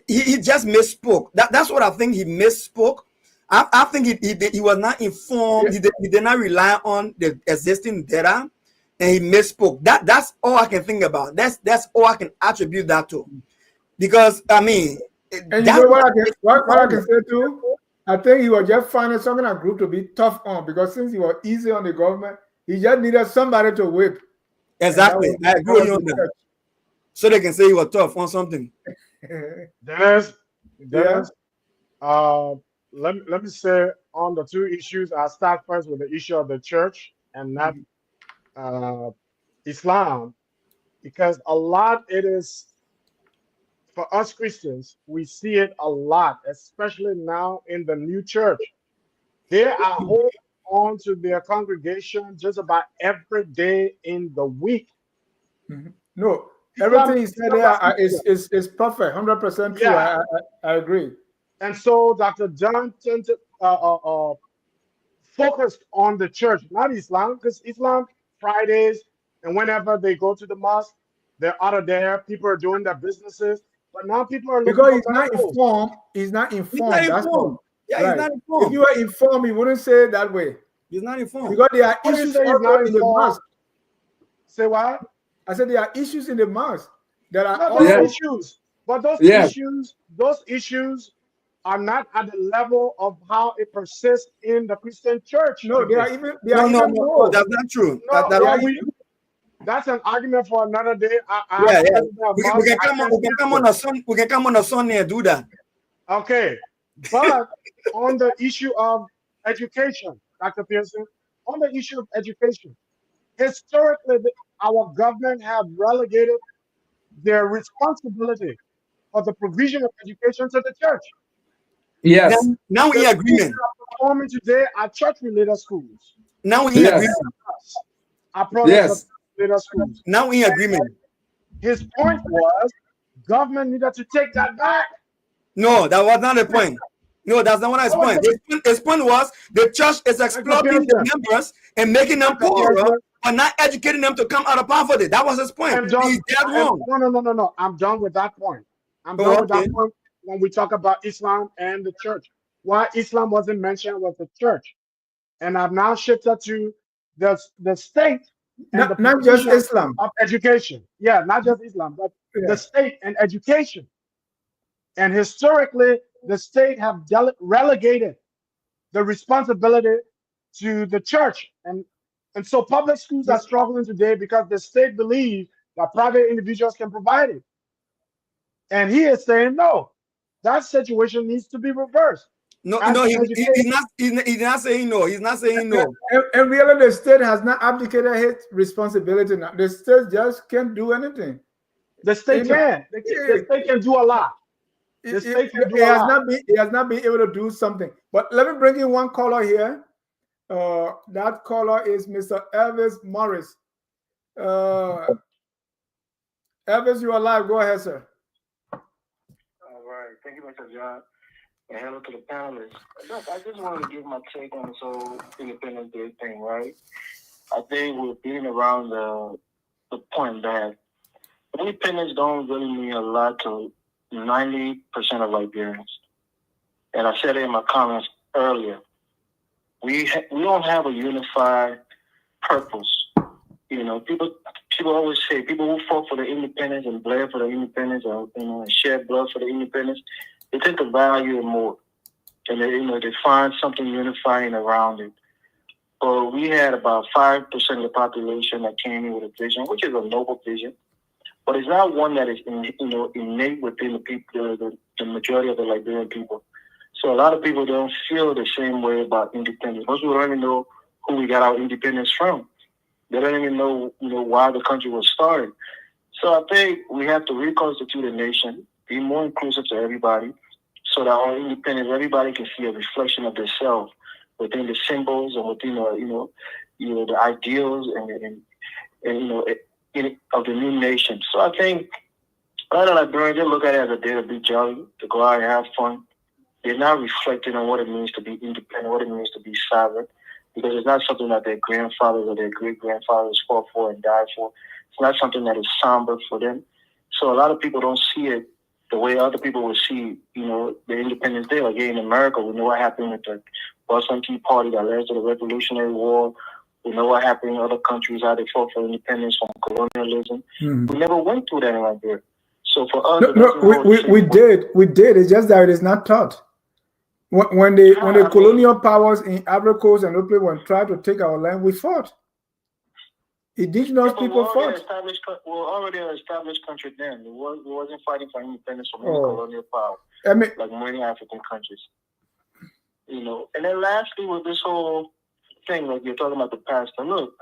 he just misspoke. That's what I think. He misspoke. I think he was not informed. Yeah. He did not rely on the existing data, and he misspoke. That's all I can think about. That's all I can attribute that to. Because I mean, and you know what I can say too? I think he was just finding some kind of group to be tough on, because since he was easy on the government, he just needed somebody to whip. Exactly. I agree with you on that. So they can say he was tough on something. Dennis, Yeah. let me say on the two issues. I'll start first with the issue of the church and not Islam, because a lot it is for us Christians. We see it a lot, especially now in the new church. They are holding on to their congregation just about every day in the week. No, everything he said there is perfect, 100% true. Yeah. I agree. And so Dr. Dunn tend to focused on the church, not Islam, because Islam Fridays and whenever they go to the mosque, they're out of there. People are doing their businesses, but now people are looking Because for he's not miracles. informed. He's not informed. He's not That's informed. all. Yeah, Right. he's not informed. If you were informed, he wouldn't say it that way. He's not informed. Because there are What do you issues say he's also not in the informed? mosque. Say what? I said there are issues in the mosque that are No, also. those issues, but those Yeah. issues are not at the level of how it persists in the Christian church. No, they are today. even No, more. that's not true. No, That- no, that's an argument for another day. yeah. We can come on. We can come on a Sunday. We can come on a Sunday and do that. Okay, but on the issue of education, Dr. Pearson, on the issue of education, historically, our government have relegated their responsibility for the provision of education to the church. Yes. Now we in agreement. Performing today are church-related schools. Now we in Yes. agreement. Our products Yes. of church-related schools. Now we in agreement. His point was government needed to take that back. No, that was not the point. No, that's not what his What was point. His point was the church is exploiting the members and making them poorer, but not educating them to come out of poverty. That was his point. He's dead wrong. No. I'm done with that point. I'm done with that point when we talk about Islam and the church. Why Islam wasn't mentioned was the church. And I've now shifted to the state and not just Islam of education. Yeah, not just Islam, but the state and education. And historically, the state have relegated the responsibility to the church. And so public schools are struggling today because the state believes that private individuals can provide it. And he is saying, no, that situation needs to be reversed. No, he's not saying no. He's not saying no. And really, the state has not abdicated his responsibility now. The state just can't do anything. The state can. The state can do a lot. The state can do a lot. He has not been able to do something. But let me bring in one caller here. That caller is Mr. Elvis Morris. Elvis, you are live. Go ahead, sir. All right. Thank you, Mr. John. And hello to the panelists. Look, I just wanted to give my take on this whole Independence Day thing, right? I think we're beating around the point that independence don't really mean a lot to 90% of Liberians. And I said it in my comments earlier. We don't have a unified purpose. You know, people always say people who fought for the independence and bled for the independence, or and shed blood for the independence, they tend to value it more, and they find something unifying around it. But we had about 5% of the population that came in with a vision, which is a noble vision, but it's not one that is innate within the people, the majority of the Liberian people. So a lot of people don't feel the same way about independence. Most people don't even know who we got our independence from. They don't even know why the country was started. So I think we have to reconstitute a nation, be more inclusive to everybody, so that our independence, everybody can see a reflection of themselves within the symbols and within the ideals and of the new nation. So I think a lot of Liberians, they look at it as a day to be jolly, to go out and have fun. They're not reflecting on what it means to be independent, what it means to be sovereign, because it's not something that their grandfathers or their great-grandfathers fought for and died for. It's not something that is somber for them. So a lot of people don't see it the way other people would see, the Independence Day. Like here in America, we know what happened with the Boston Tea Party that led to the Revolutionary War. We know what happened in other countries, how they fought for independence from colonialism. Mm-hmm. We never went through that in Liberia. So for us, we did. It's just that it is not taught. When the colonial powers in Ivory Coast and Oakland tried to take our land, we fought. Indigenous people fought. We were already an established country then. We wasn't fighting for independence from any colonial power, like many African countries. And then lastly, with this whole thing, like you're talking about the past. And look,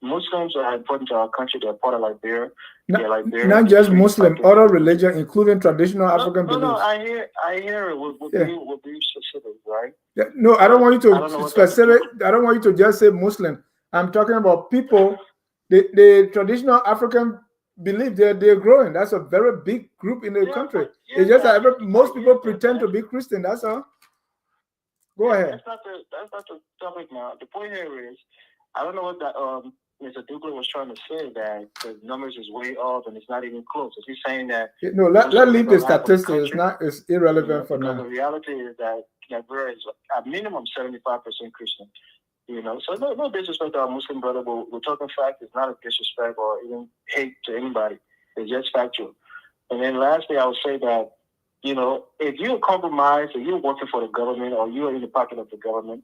Muslims are important to our country. They're part of Liberia. Not just Muslim, other religion, including traditional African beliefs. No, I hear it. We'll be specific, right? Yeah, no, I don't want you to specific. I don't want you to just say Muslim. I'm talking about people. The traditional African belief they're growing. That's a very big group in the country. It's just that most people pretend to be Christian. That's all. Go ahead. That's not the topic now. The point here is, I don't know what that Mr. Douglas was trying to say, that the numbers is way off and it's not even close. Is he saying that? No, let leave the statistics. It's irrelevant for now. The reality is that Liberia is at minimum 75% Christian. So no disrespect to our Muslim brother, but we're talking fact. It's not a disrespect or even hate to anybody. It's just factual. And then lastly, I would say that, if you're compromised or you're working for the government or you're in the pocket of the government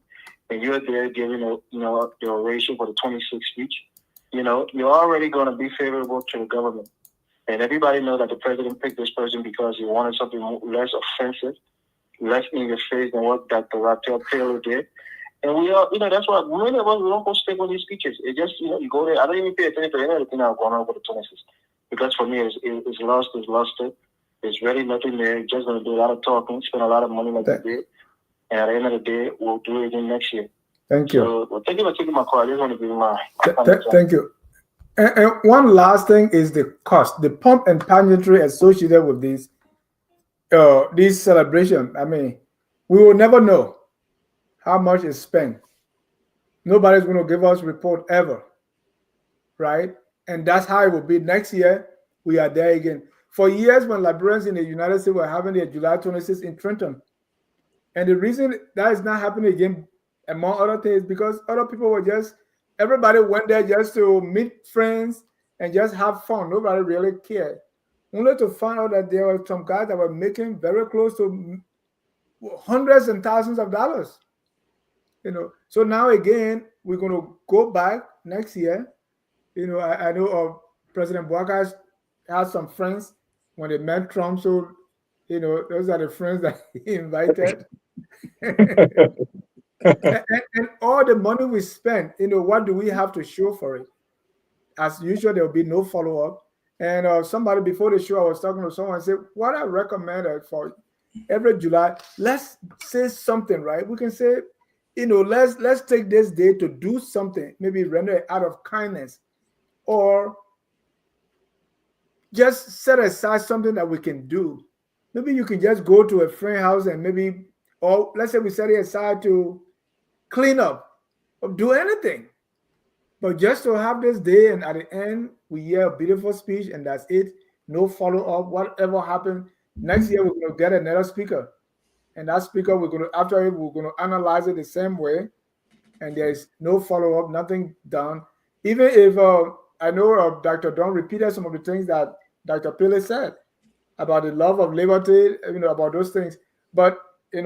and you're there giving the oration for the 26th speech, you're already going to be favorable to the government. And everybody knows that the president picked this person because he wanted something less offensive, less in your face than what Dr. Raquel Taylor did. And we are, that's why many of us don't go stick with these speeches. It just, you go there. I don't even pay attention to anything that's going on with the 26th. Because for me, it's lost. There's really nothing there. Just going to do a lot of talking, spend a lot of money like we did. And at the end of the day, we'll do it again next year. Thank you. So, thank you for taking my call. I just want to give you my... Thank you. And one last thing is the cost, the pump and pageantry associated with these celebration. I mean, we will never know how much is spent. Nobody's going to give us report ever, right? And that's how it will be next year. We are there again. For years, when Liberians in the United States were having their July 26th in Trenton, and the reason that is not happening again, among other things, because other people were just, everybody went there just to meet friends and just have fun. Nobody really cared. Only to find out that there were some guys that were making very close to hundreds and thousands of dollars. So now again, we're going to go back next year. I know President Bouakai has some friends when they met Trump. So, those are the friends that he invited. and all the money we spend, what do we have to show for it? As usual, there will be no follow-up. And somebody before the show, I was talking to someone and said, what I recommended for every July, let's say something, right? We can say, let's take this day to do something, maybe render it out of kindness, or just set aside something that we can do. Maybe you can just go to a friend's house and or let's say we set it aside to clean up or do anything. But just to have this day and at the end, we hear a beautiful speech and that's it. No follow-up. Whatever happened, next year we're going to get another speaker. And that speaker, after it, we're going to analyze it the same way. And there's no follow-up, nothing done. Even if I know Dr. Dunn repeated some of the things that Dr. Pele said about the love of liberty, about those things. But, in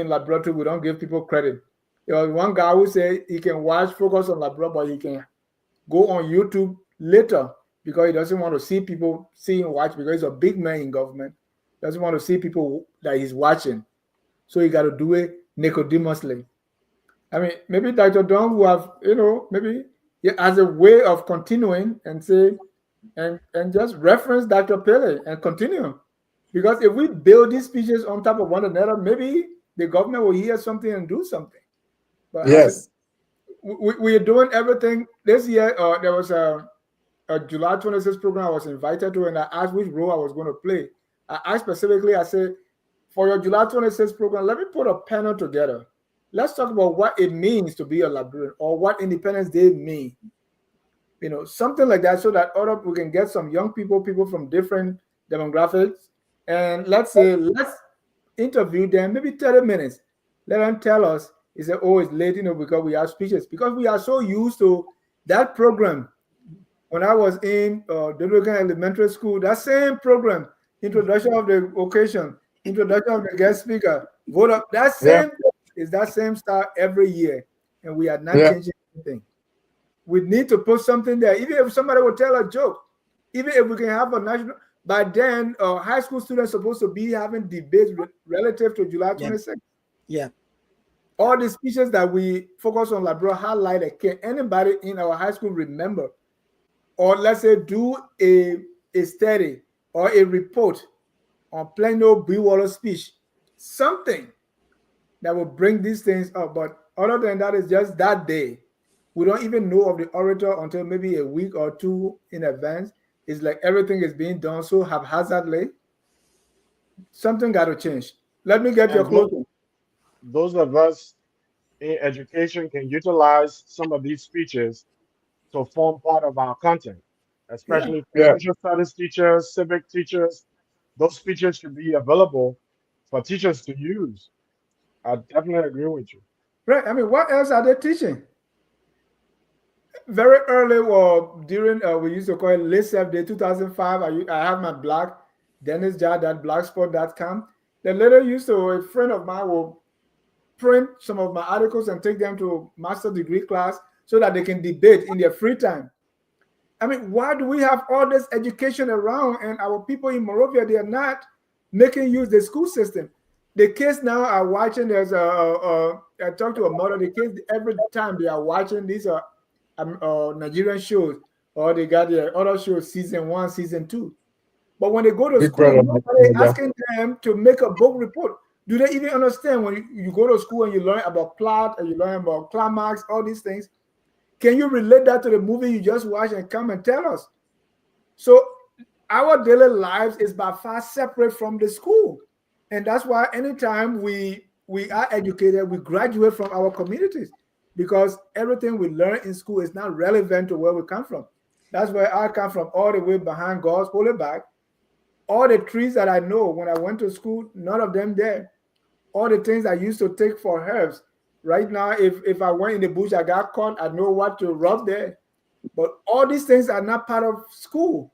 laboratory, we don't give people credit. There was one guy who said he can focus on laboratory, but he can go on YouTube later because he doesn't want to see people watch because he's a big man in government. He doesn't want to see people that he's watching. So he got to do it Nicodemously. I mean, maybe Dr. Dunn will have, maybe as a way of continuing and say, and just reference Dr. Pele and continue. Because if we build these speeches on top of one another, maybe the government will hear something and do something. But yes, we are doing everything. This year, there was a July 26th program I was invited to, and I asked which role I was going to play. I asked specifically, I said, for your July 26th program, let me put a panel together. Let's talk about what it means to be a Liberian or what Independence Day means. Something like that, so that we can get some young people from different demographics, and let's interview them, maybe 30 minutes. Let them tell us. He said, oh, it's late, because we have speeches. Because we are so used to that program. When I was in Dominican Elementary School, that same program, introduction of the occasion, introduction of the guest speaker, vote up, that same style every year. And we are not changing anything. We need to put something there. Even if somebody will tell a joke, even if we can have a national, by then, high school students are supposed to be having debates relative to July 26th. Yeah. All the speeches that we focus on Liberia highlighted, can anybody in our high school remember? Or let's say do a study or a report on Plano Brewater speech, something that will bring these things up. But other than that, it's just that day. We don't even know of the orator until maybe a week or two in advance. It's like everything is being done so haphazardly. Something got to change. Let me get your closing. Those of us in education can utilize some of these speeches to form part of our content, especially for social studies teachers, civic teachers. Those speeches should be available for teachers to use. I definitely agree with you. Right. I mean, what else are they teaching? Very early, during we used to call it LISF Day 2005. I have my blog, dennisjar.blogspot.com. The later a friend of mine will print some of my articles and take them to master's degree class so that they can debate in their free time. I mean, why do we have all this education around and our people in Monrovia, they are not making use of the school system? The kids now are watching, I talked to a mother, the kids every time they are watching these Nigerian shows, or they got their other shows, season 1, season 2. But when they go to school, nobody asking them to make a book report. Do they even understand when you go to school and you learn about plot and you learn about climax, all these things? can you relate that to the movie you just watched and come and tell us? So our daily lives is by far separate from the school. And that's why anytime we are educated, we graduate from our communities, because everything we learn in school is not relevant to where we come from. That's where I come from, all the way behind God's holy back. All the trees that I know when I went to school, none of them there. All the things I used to take for herbs. Right now, if I went in the bush, I got caught, I know what to rub there. But all these things are not part of school.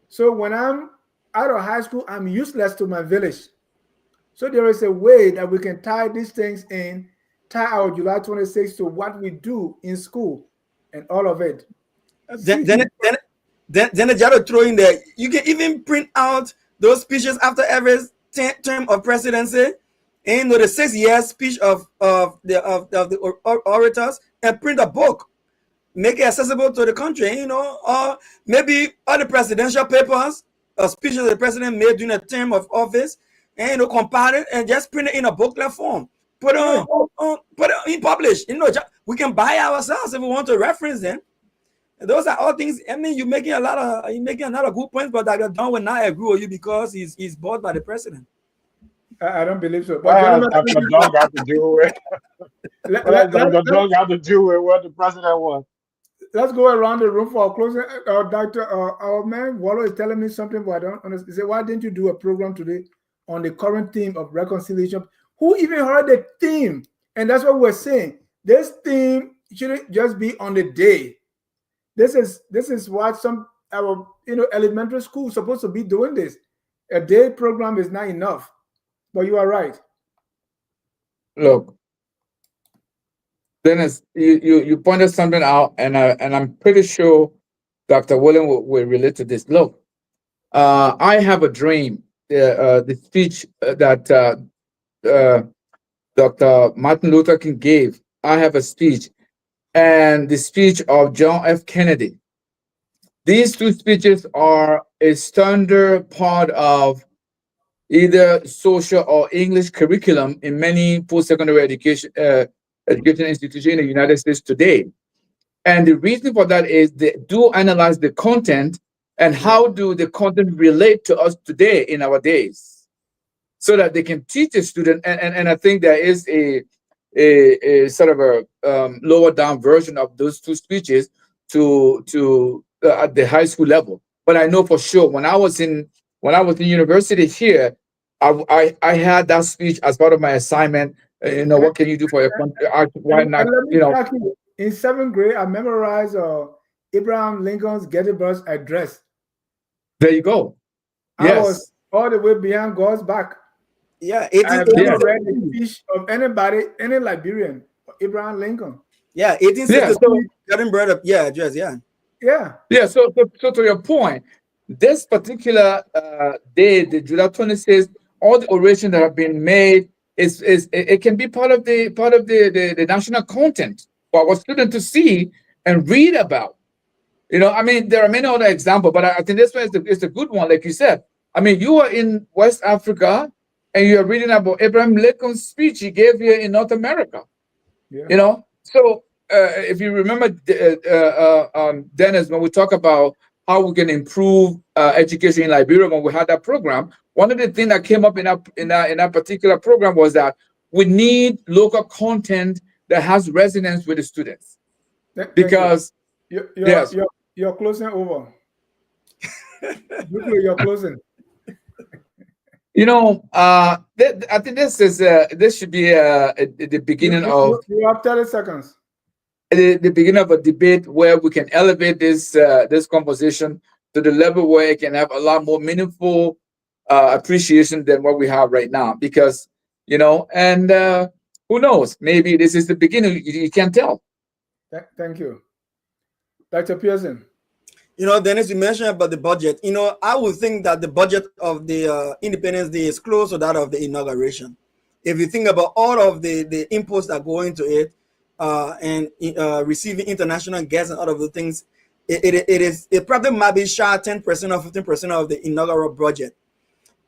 So when I'm out of high school, I'm useless to my village. So there is a way that we can tie these things in, tie our July 26th to what we do in school and all of it. Then I just throw in there. You can even print out those speeches after every term of presidency, and the 6-year speech of the orators, and print a book, make it accessible to the country. Or maybe all the presidential papers, speeches the president made during a term of office, and compile it and just print it in a booklet form. Put it in publish. We can buy ourselves if we want to reference them. Those are all things. I mean, you're making a lot of good points, but Dr. Dunn will not agree with you because he's bought by the president. I don't believe so. But Dr. Dunn got to do with Dr. Dunn got to do with what the president wants. Let's go around the room for a closing. Doctor, our man Wallo is telling me something, but I don't understand. He said, "Why didn't you do a program today on the current theme of reconciliation?" Who even heard the theme? And that's what we're saying. This theme shouldn't just be on the day. This is what some our elementary school is supposed to be doing. This a day program is not enough. But you are right. Look, Dennis, you pointed something out, and I'm pretty sure Dr. William will relate to this. Look, I have a dream. The speech that Dr. Martin Luther King gave. I have a speech, and the speech of John F. Kennedy. These two speeches are a standard part of either social or English curriculum in many post-secondary education institutions in the United States today. And the reason for that is they do analyze the content and how do the content relate to us today in our days, so that they can teach a student. And I think there is a sort of a lower down version of those two speeches to at the high school level. But I know for sure when I was in university here, I had that speech as part of my assignment. What can you do for your country? Why not? In 7th grade, I memorized Abraham Lincoln's Gettysburg Address. There you go. I was all the way behind God's back. Yeah, I've never read the speech of anybody, any Liberian, Abraham Lincoln. Yeah, 1862. Gettysburg address. Yeah. So to your point, this particular day, the July 26th, all the orations that have been made it can be part of the national content for our students to see and read about. I mean, there are many other examples, but I think this one is a good one, like you said. I mean, you are in West Africa and you are reading about Abraham Lincoln's speech he gave here in North America. Yeah. So if you remember, Dennis, when we talk about how we can improve education in Liberia, when we had that program, one of the things that came up in that particular program was that we need local content that has resonance with the students. Because you're closing over. You're closing. I think this should be the beginning of. You have 30 seconds. The beginning of a debate where we can elevate this conversation to the level where it can have a lot more meaningful appreciation than what we have right now. Because and who knows? Maybe this is the beginning. You can't tell. Thank you, Dr. Pearson. Dennis, you mentioned about the budget. I would think that the budget of the Independence Day is close to that of the inauguration. If you think about all of the inputs that go into it, and receiving international guests and all of the things, it probably might be shy 10% or 15% of the inaugural budget.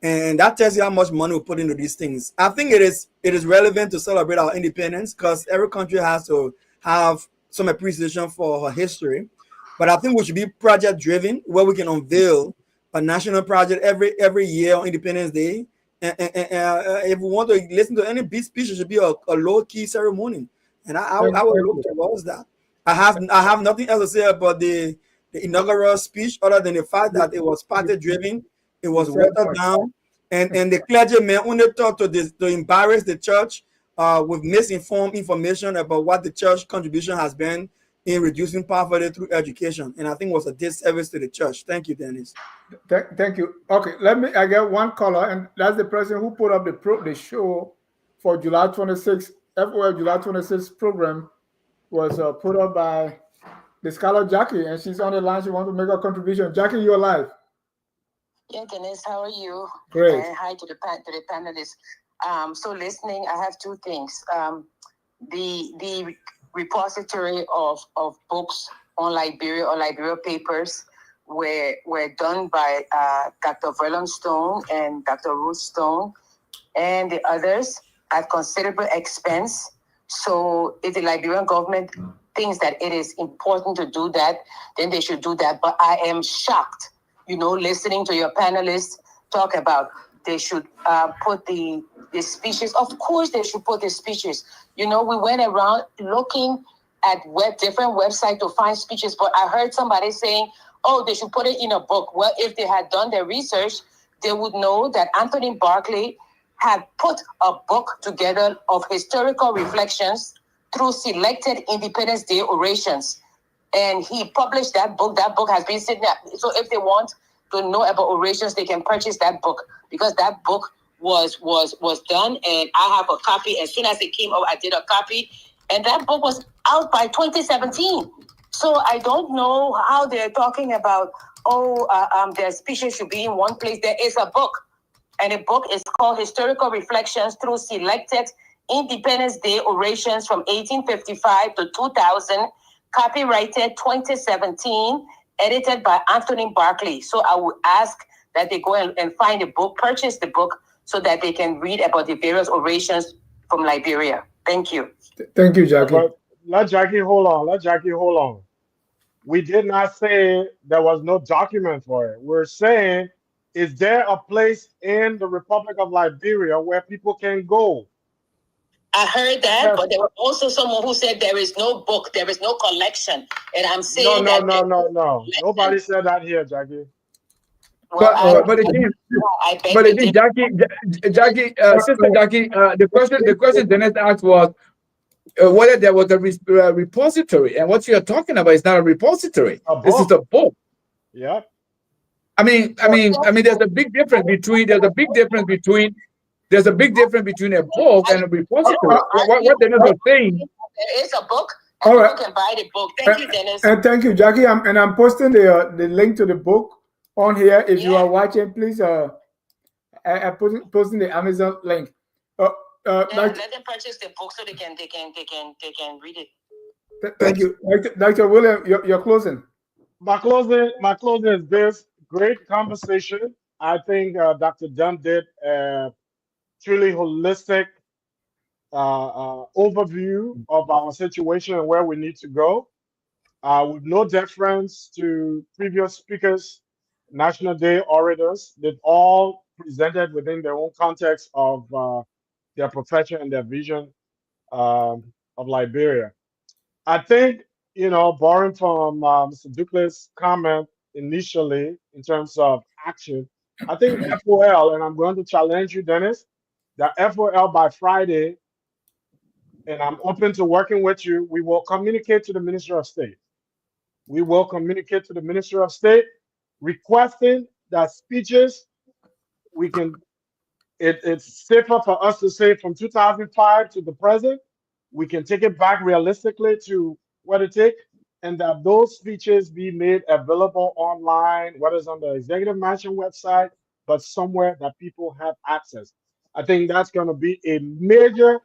And that tells you how much money we put into these things. I think it is relevant to celebrate our independence because every country has to have some appreciation for her history. But I think we should be project driven, where we can unveil a national project every year on Independence Day. And if we want to listen to any big speech, it should be a low key ceremony. And I will look towards that. I have nothing else to say about the inaugural speech other than the fact that it was party driven, it was watered down, and the clergymen only thought to embarrass the church with misinformed information about what the church contribution has been in reducing poverty through education. And I think it was a disservice to the church. Thank you, Dennis. Thank you. Okay, I get one caller, and that's the person who put up the show for July 26th. FOL July 26th program was put up by the scholar Jackie, and she's on the line. She wants to make a contribution. Jackie, you're live. Yeah, Dennis, how are you? Great. And hi to the panelists. So listening, I have two things. The repository of books on Liberia or Liberia papers were done by Dr. Verlon Stone and Dr. Ruth Stone and the others at considerable expense. So if the Liberian government thinks that it is important to do that, then they should do that. But I am shocked, listening to your panelists talk about they should put the speeches. Of course, they should put the speeches. We went around looking at different websites to find speeches, but I heard somebody saying, oh, they should put it in a book. Well, if they had done their research, they would know that Anthony Barclay had put a book together of historical reflections through selected Independence Day orations. And he published that book. That book has been sitting there. So if they want to know about orations, they can purchase that book, because that book was done, and I have a copy. As soon as it came out, I did a copy, and that book was out by 2017. So I don't know how they're talking about, their speeches should be in one place. There is a book, and the book is called Historical Reflections Through Selected Independence Day Orations from 1855 to 2000, copyrighted 2017, edited by Anthony Barclay. So I would ask that they go and find the book, purchase the book, so that they can read about the various orations from Liberia. Thank you. Thank you, Jackie. But let Jackie hold on. We did not say there was no document for it. We're saying, is there a place in the Republic of Liberia where people can go? I heard that, but there was also someone who said there is no book, there is no collection. And I'm saying No. Nobody said that here, Jackie. Well, But again, Jackie, Sister Jackie, the question Dennis asked was whether there was a repository, and what you're talking about is not a repository. This is a book. Yeah. I mean, there's a big difference between a book and a repository. What Dennis was saying. There is a book. All right. People can buy the book. Thank you, Dennis. And thank you, Jackie. I'm posting the link to the book on here. If you are watching, please I'm posting the Amazon link. Let them purchase the book so they can read it. Thank you, Dr. William. You're closing. My closing is this great conversation. I think Dr. Dunn did a truly holistic overview of our situation and where we need to go, with no deference to previous speakers, National Day orators. They've all presented within their own context of their profession and their vision of Liberia. I think, borrowing from Mr. Ducla's comment initially in terms of action, I think FOL, and I'm going to challenge you, Dennis, that FOL by Friday, and I'm open to working with you, we will communicate to the Minister of State. We will communicate to the Minister of State requesting that speeches, it's safer for us to say from 2005 to the present. We can take it back realistically to what it takes, and that those speeches be made available online, whether it's on the Executive Mansion website, but somewhere that people have access. I think that's going to be a major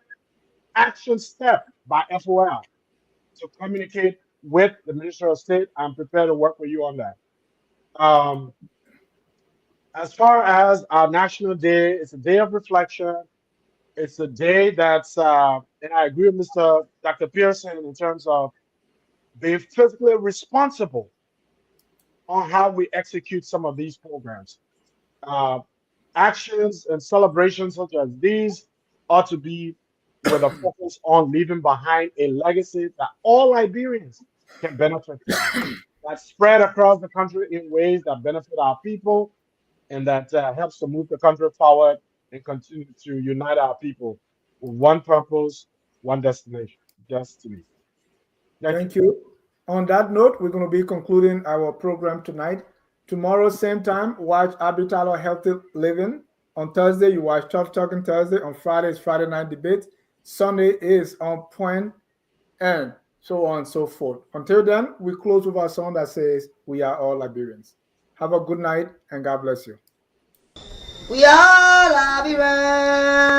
action step by FOL to communicate with the Minister of State. I'm prepared to work with you on that. As far as our National Day, it's a day of reflection. It's a day that's, and I agree with Dr. Pearson in terms of be physically responsible on how we execute some of these programs. Uh, Actions and celebrations such as these ought to be with a focus on leaving behind a legacy that all Liberians can benefit from, that's spread across the country in ways that benefit our people and that helps to move the country forward and continue to unite our people with one purpose, one destination, destiny. Thank you. Thank you. On that note, we're going to be concluding our program tonight. Tomorrow, same time, watch Habitable Healthy Living. On Thursday, you watch Tough Talking Thursday. On Friday is Friday Night Debate. Sunday is On Point, and so on and so forth. Until then, we close with our song that says, "We are all Liberians." Have a good night, and God bless you. We are Liberians.